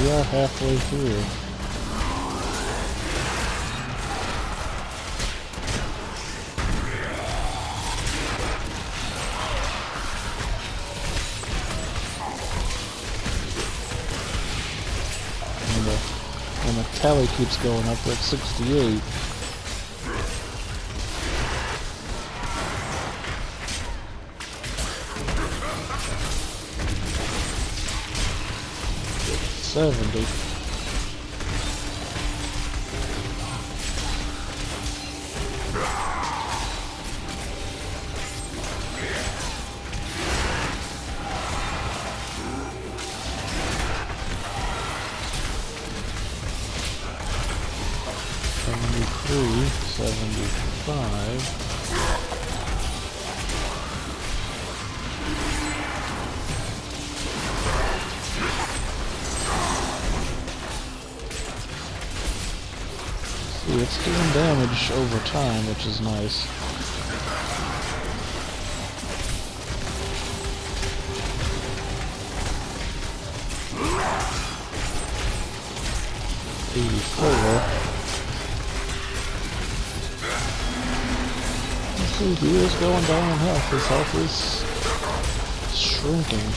S1: We are halfway through. And the tally keeps going up. We're at 68. $70. $73, $75. See, it's doing damage over time, which is nice. See, he is going down in health. His health is shrinking.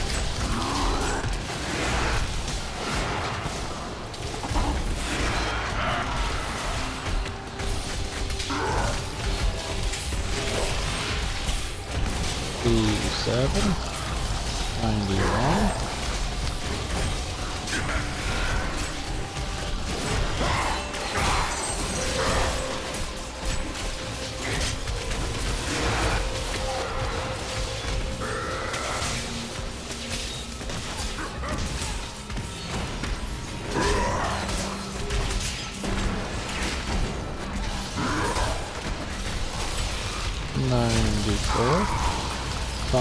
S1: $87, $91. $94, $5.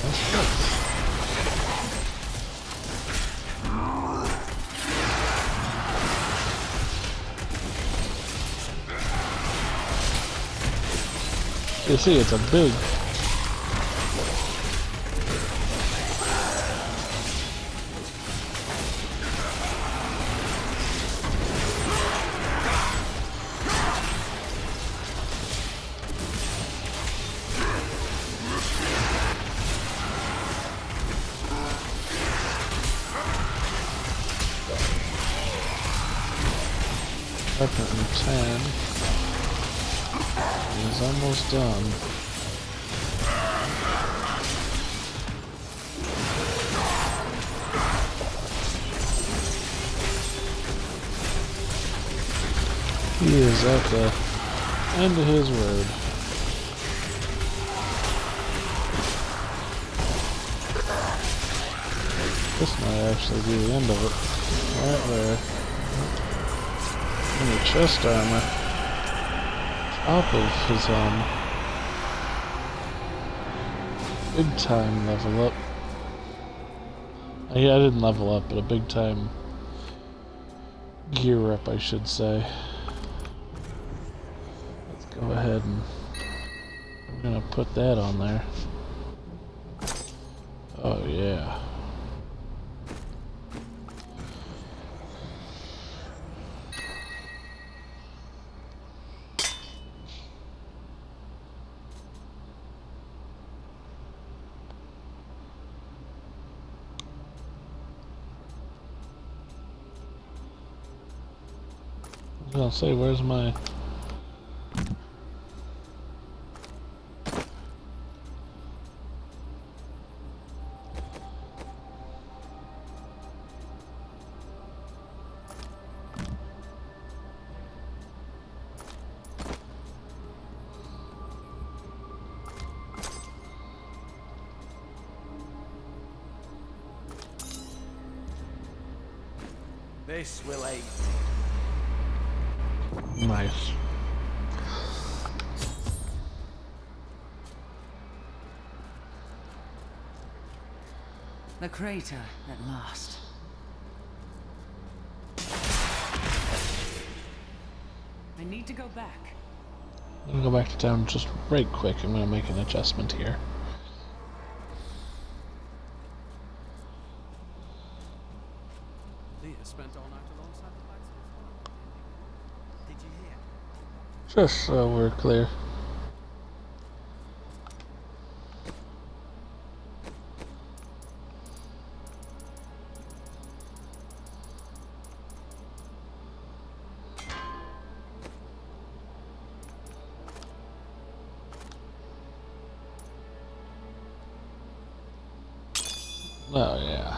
S1: That's good. You see, it's a big. $110 is almost done. He is at the end of his road. This might actually be the end of it. Right there. And the chest armor. Top of his big time level up. Yeah, I didn't level up, but a big time gear up, I should say. Let's go ahead and I'm gonna put that on there. Oh yeah. I was gonna say, where's my...
S3: This will aid.
S1: Nice.
S2: The crater, at last. I need to go back.
S1: I'm gonna go back to town just right quick. I'm gonna make an adjustment here.
S3: Leah spent all night alongside the blacksmith. Did you hear?
S1: Just so we're clear. Oh yeah.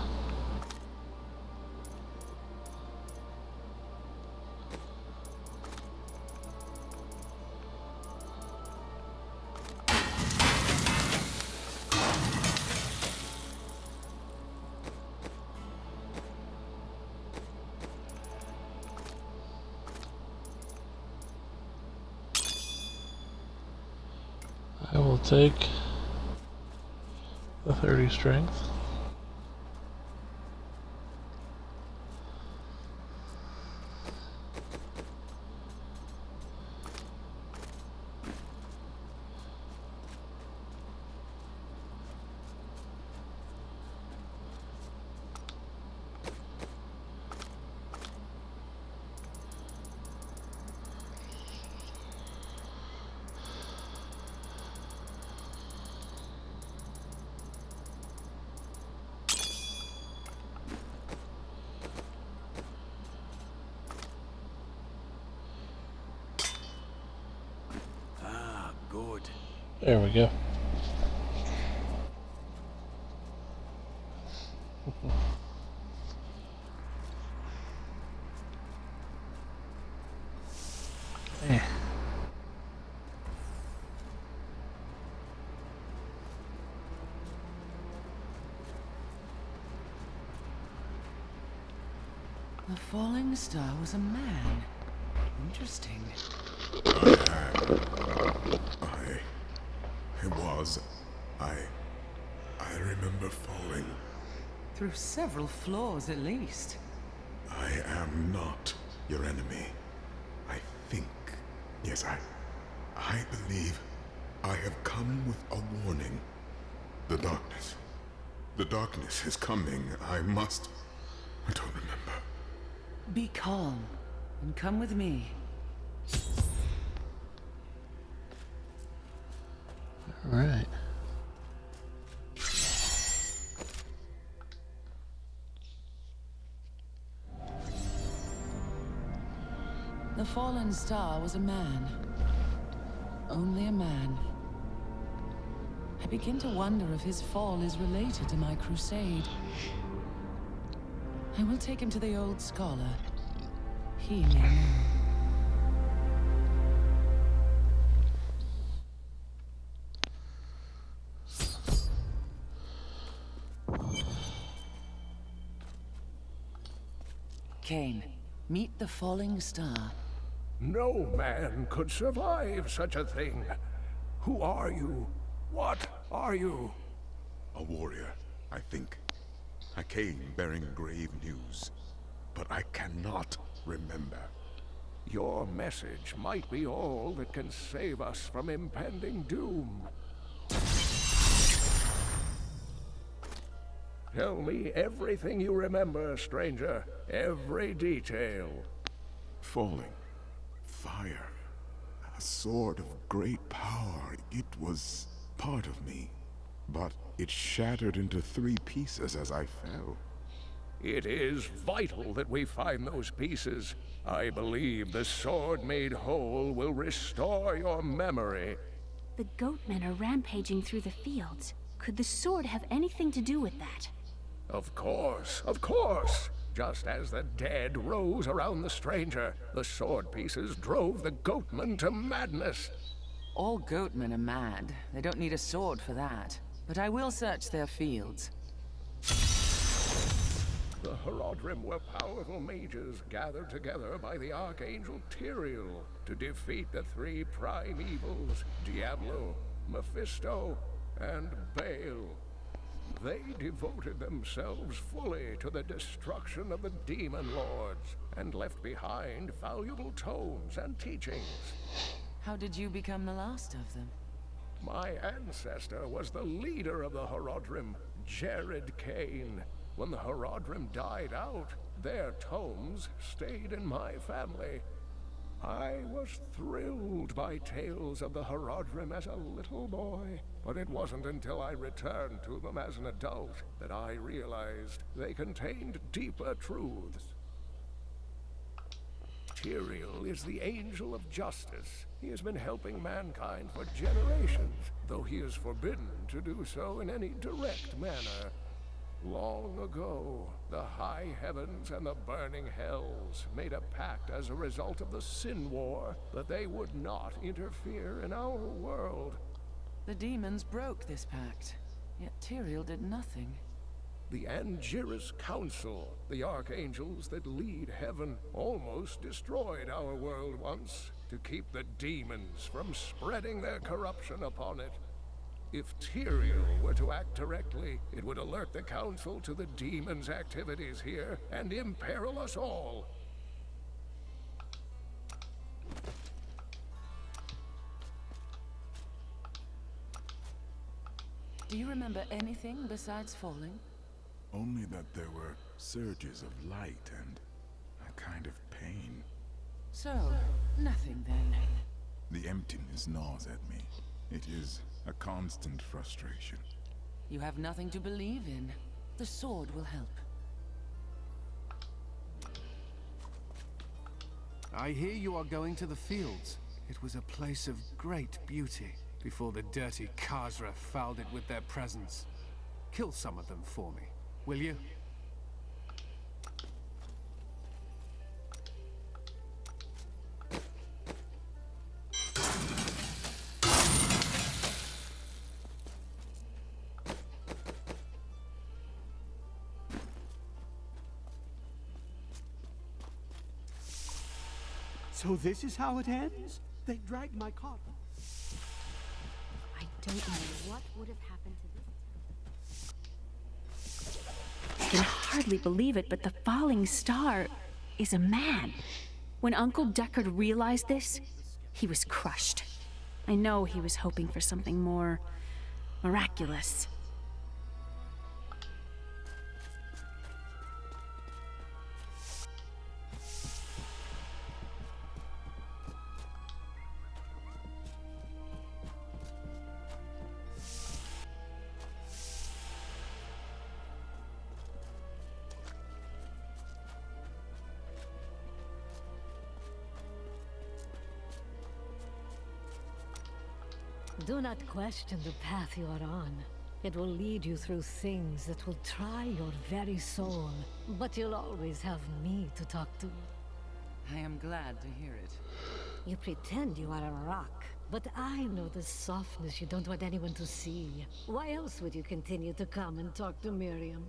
S1: I will take the 30 strength.
S3: Good.
S1: There we go. Eh.
S2: The falling star was a man. Interesting.
S6: I remember falling.
S2: Through several floors at least.
S6: I am not your enemy. I think. Yes, I believe I have come with a warning. The darkness. The darkness is coming. I don't remember.
S2: Be calm and come with me.
S1: All right.
S2: The fallen star was a man. Only a man. I begin to wonder if his fall is related to my crusade. I will take him to the old scholar. He may know. Cain, meet the falling star.
S9: No man could survive such a thing. Who are you? What are you?
S6: A warrior, I think. I came bearing grave news, but I cannot remember.
S9: Your message might be all that can save us from impending doom. Tell me everything you remember, stranger. Every detail.
S6: Falling. Fire. A sword of great power. It was part of me. But it shattered into 3 pieces as I fell.
S9: It is vital that we find those pieces. I believe the sword made whole will restore your memory.
S10: The goatmen are rampaging through the fields. Could the sword have anything to do with that?
S9: Of course, of course! Just as the dead rose around the stranger, the sword pieces drove the goatmen to madness.
S2: All goatmen are mad. They don't need a sword for that. But I will search their fields.
S9: The Horodrim were powerful mages gathered together by the Archangel Tyrael to defeat the 3 prime evils, Diablo, Mephisto, and Baal. They devoted themselves fully to the destruction of the demon lords and left behind valuable tomes and teachings.
S2: How did you become the last of them?
S9: My ancestor was the leader of the Horodrim, Jared Kane. When the Horodrim died out, their tomes stayed in my family. I was thrilled by tales of the Horodrim as a little boy, but it wasn't until I returned to them as an adult that I realized they contained deeper truths. Tyrael is the angel of justice. He has been helping mankind for generations, though he is forbidden to do so in any direct manner. Long ago, the high heavens and the burning hells made a pact as a result of the Sin War that they would not interfere in our world.
S2: The demons broke this pact, yet Tyrael did nothing.
S9: The Angiris Council, the archangels that lead heaven, almost destroyed our world once to keep the demons from spreading their corruption upon it. If Tyrael were to act directly, it would alert the Council to the demons' activities here and imperil us all.
S2: Do you remember anything besides falling?
S6: Only that there were surges of light and a kind of pain.
S2: So, nothing then.
S6: The emptiness gnaws at me. It is a constant frustration.
S2: You have nothing to believe in. The sword will help.
S11: I hear you are going to the fields. It was a place of great beauty before the dirty Khazra fouled it with their presence. Kill some of them for me, will you?
S12: So this is how it ends? They dragged my cart.
S10: I don't know what would have happened to this. I can hardly believe it, but the falling star is a man. When Uncle Deckard realized this, he was crushed. I know he was hoping for something more miraculous.
S13: Do not question the path you are on. It will lead you through things that will try your very soul. But you'll always have me to talk to.
S2: I am glad to hear it.
S13: You pretend you are a rock, but I know the softness you don't want anyone to see. Why else would you continue to come and talk to Miriam?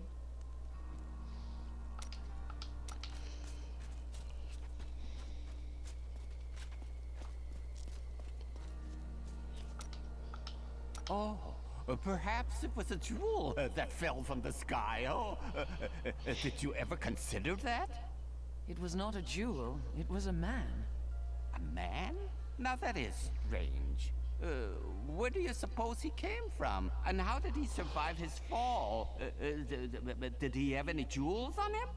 S3: Oh, perhaps it was a jewel that fell from the sky. Oh, did you ever consider that?
S2: It was not a jewel, it was a man.
S14: A man? Now that is strange. Where do you suppose he came from? And how did he survive his fall? Did he have any jewels on him?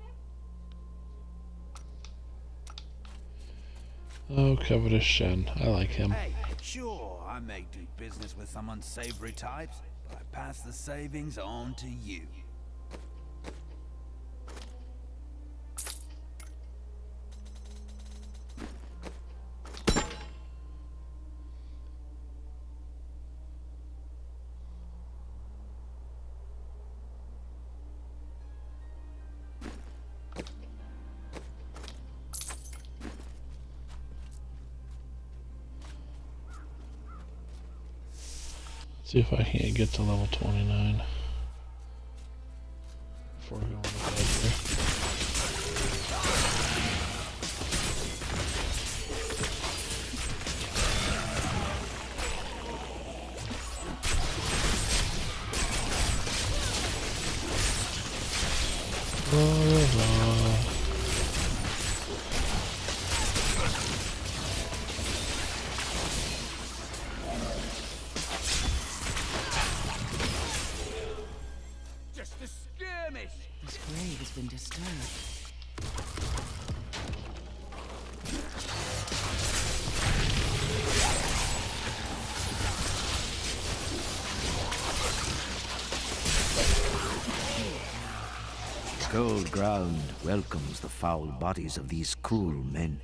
S1: Oh, covetous Shen. I like him.
S3: Hey, sure, I may do business with some unsavory types, but I pass the savings on to you.
S1: See if I can't get to level 29 before going to bed here.
S2: This grave has been disturbed.
S15: Cold ground welcomes the foul bodies of these cruel men.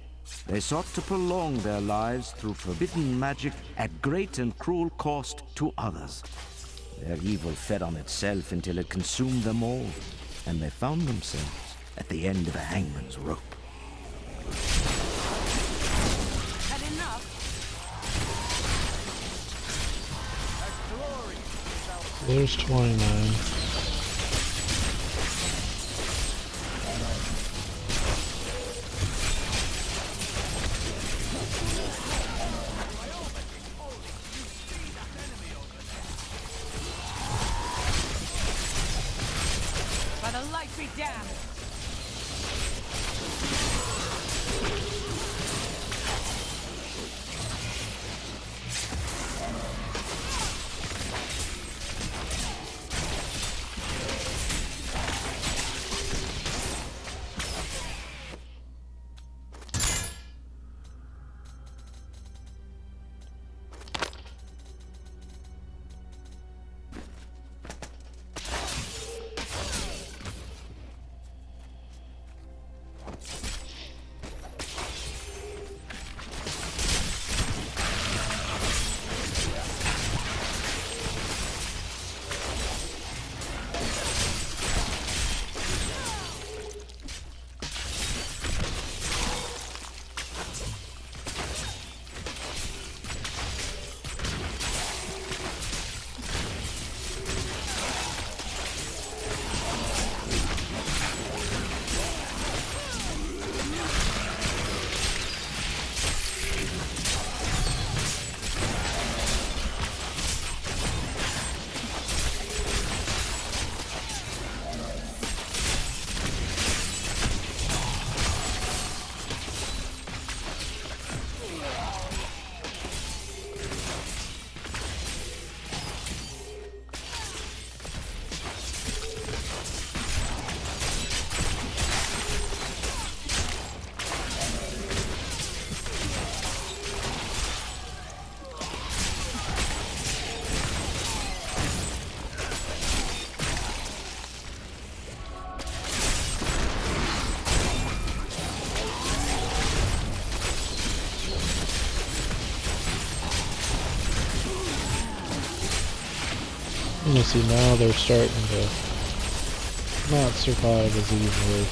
S15: They sought to prolong their lives through forbidden magic at great and cruel cost to others. Their evil fed on itself until it consumed them all, and they found themselves at the end of a hangman's rope.
S2: Had enough?
S1: There's 29.
S2: By the light be damned!
S1: You see, now they're starting to not survive as easily.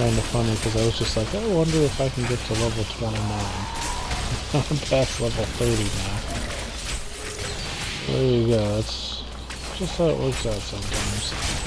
S1: kind of funny because I was just like, I wonder if I can get to level 29. I'm past level 30 now. There you go. That's just how it works out sometimes.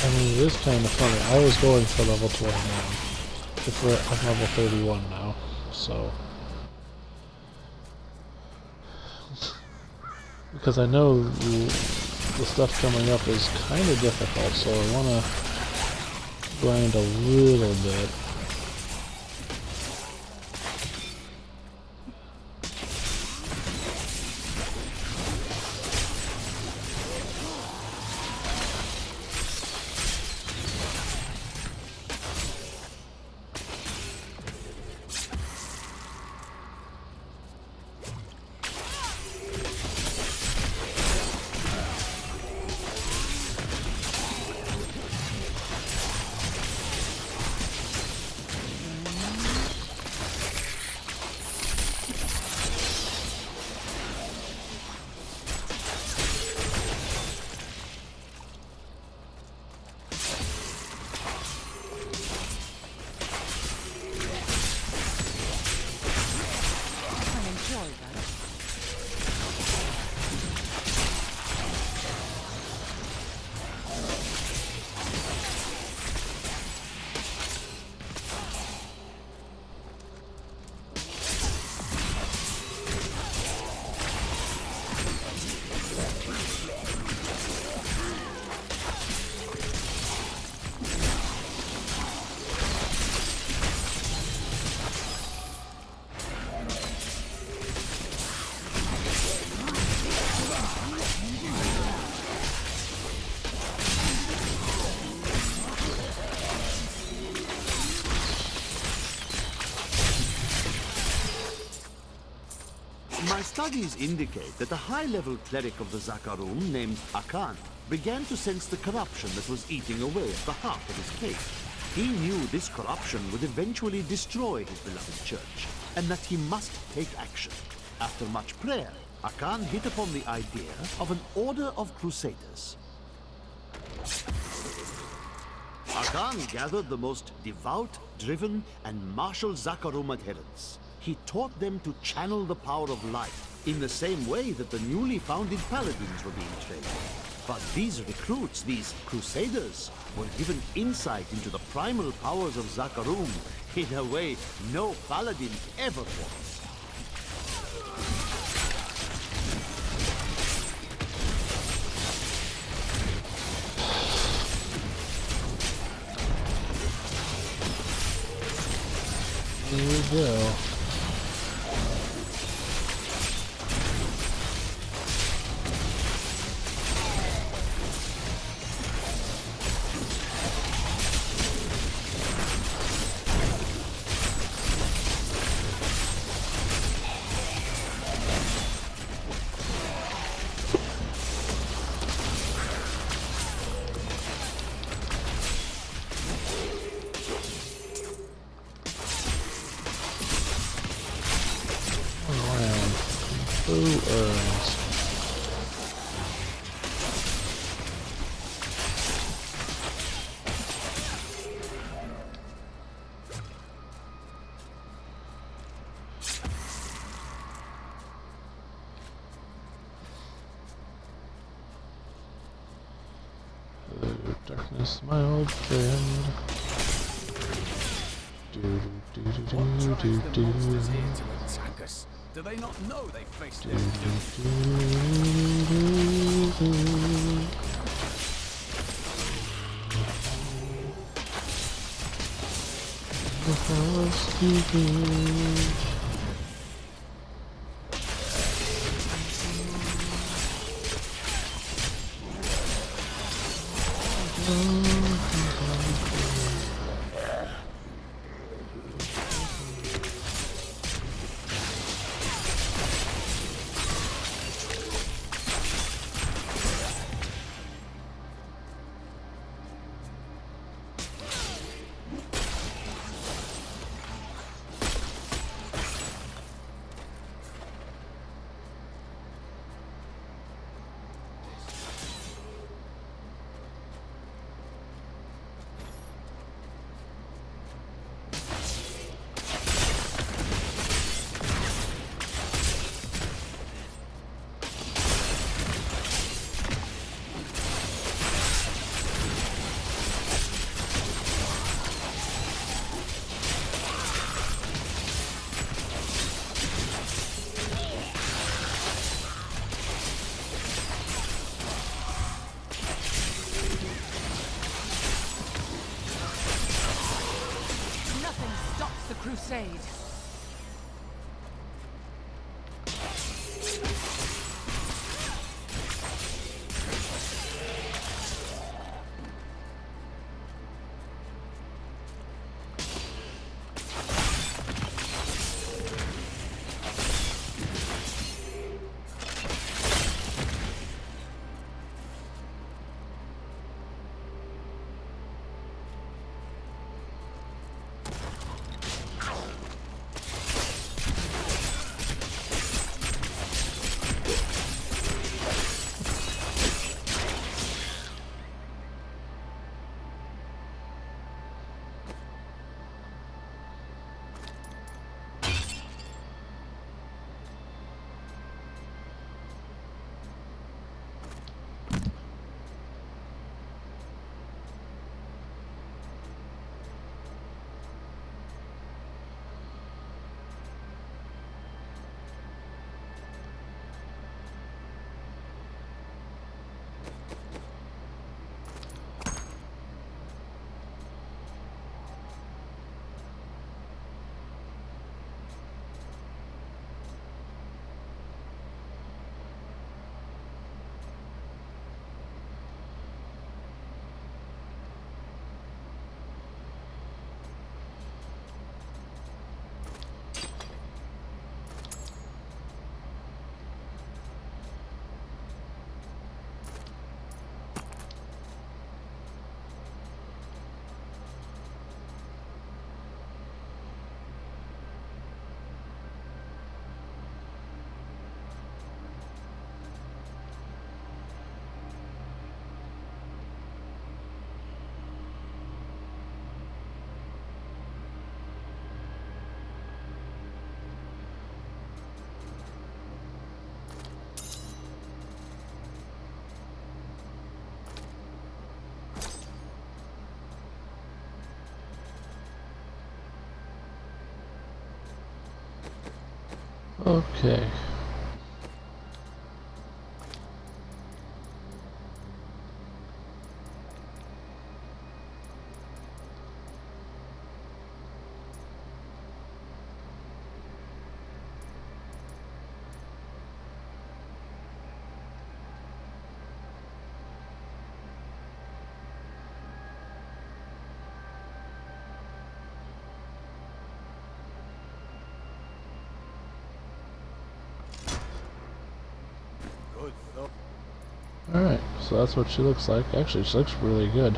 S1: I mean, it is kind of funny. I was going for level 29. I'm level 31 now, so... because I know the stuff coming up is kind of difficult, so I want to grind a little bit.
S16: My studies indicate that a high-level cleric of the Zakarum named Akan began to sense the corruption that was eating away at the heart of his faith. He knew this corruption would eventually destroy his beloved church, and that he must take action. After much prayer, Akan hit upon the idea of an order of crusaders. Akan gathered the most devout, driven, and martial Zakarum adherents. He taught them to channel the power of light in the same way that the newly founded paladins were being trained. But these recruits, these crusaders, were given insight into the primal powers of Zakarum in a way no paladin ever was.
S1: Here we go. Darkness, my old friend.
S3: What drives the monsters here to attack us? Do they not know they face their doom?
S2: Crusade.
S1: Okay. Alright, so that's what she looks like. Actually, she looks really good.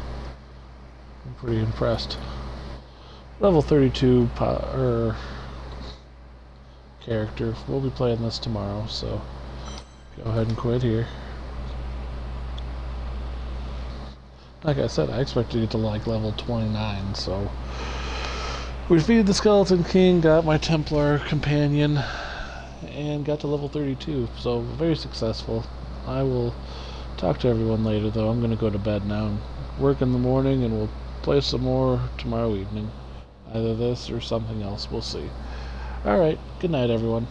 S1: I'm pretty impressed. Level 32 character. We'll be playing this tomorrow, so go ahead and quit here. Like I said, I expect to get to like level 29, so we defeated the Skeleton King, got my Templar companion, and got to level 32, so very successful. I will talk to everyone later, though. I'm going to go to bed now and work in the morning, and we'll play some more tomorrow evening. Either this or something else. We'll see. Alright, good night, everyone.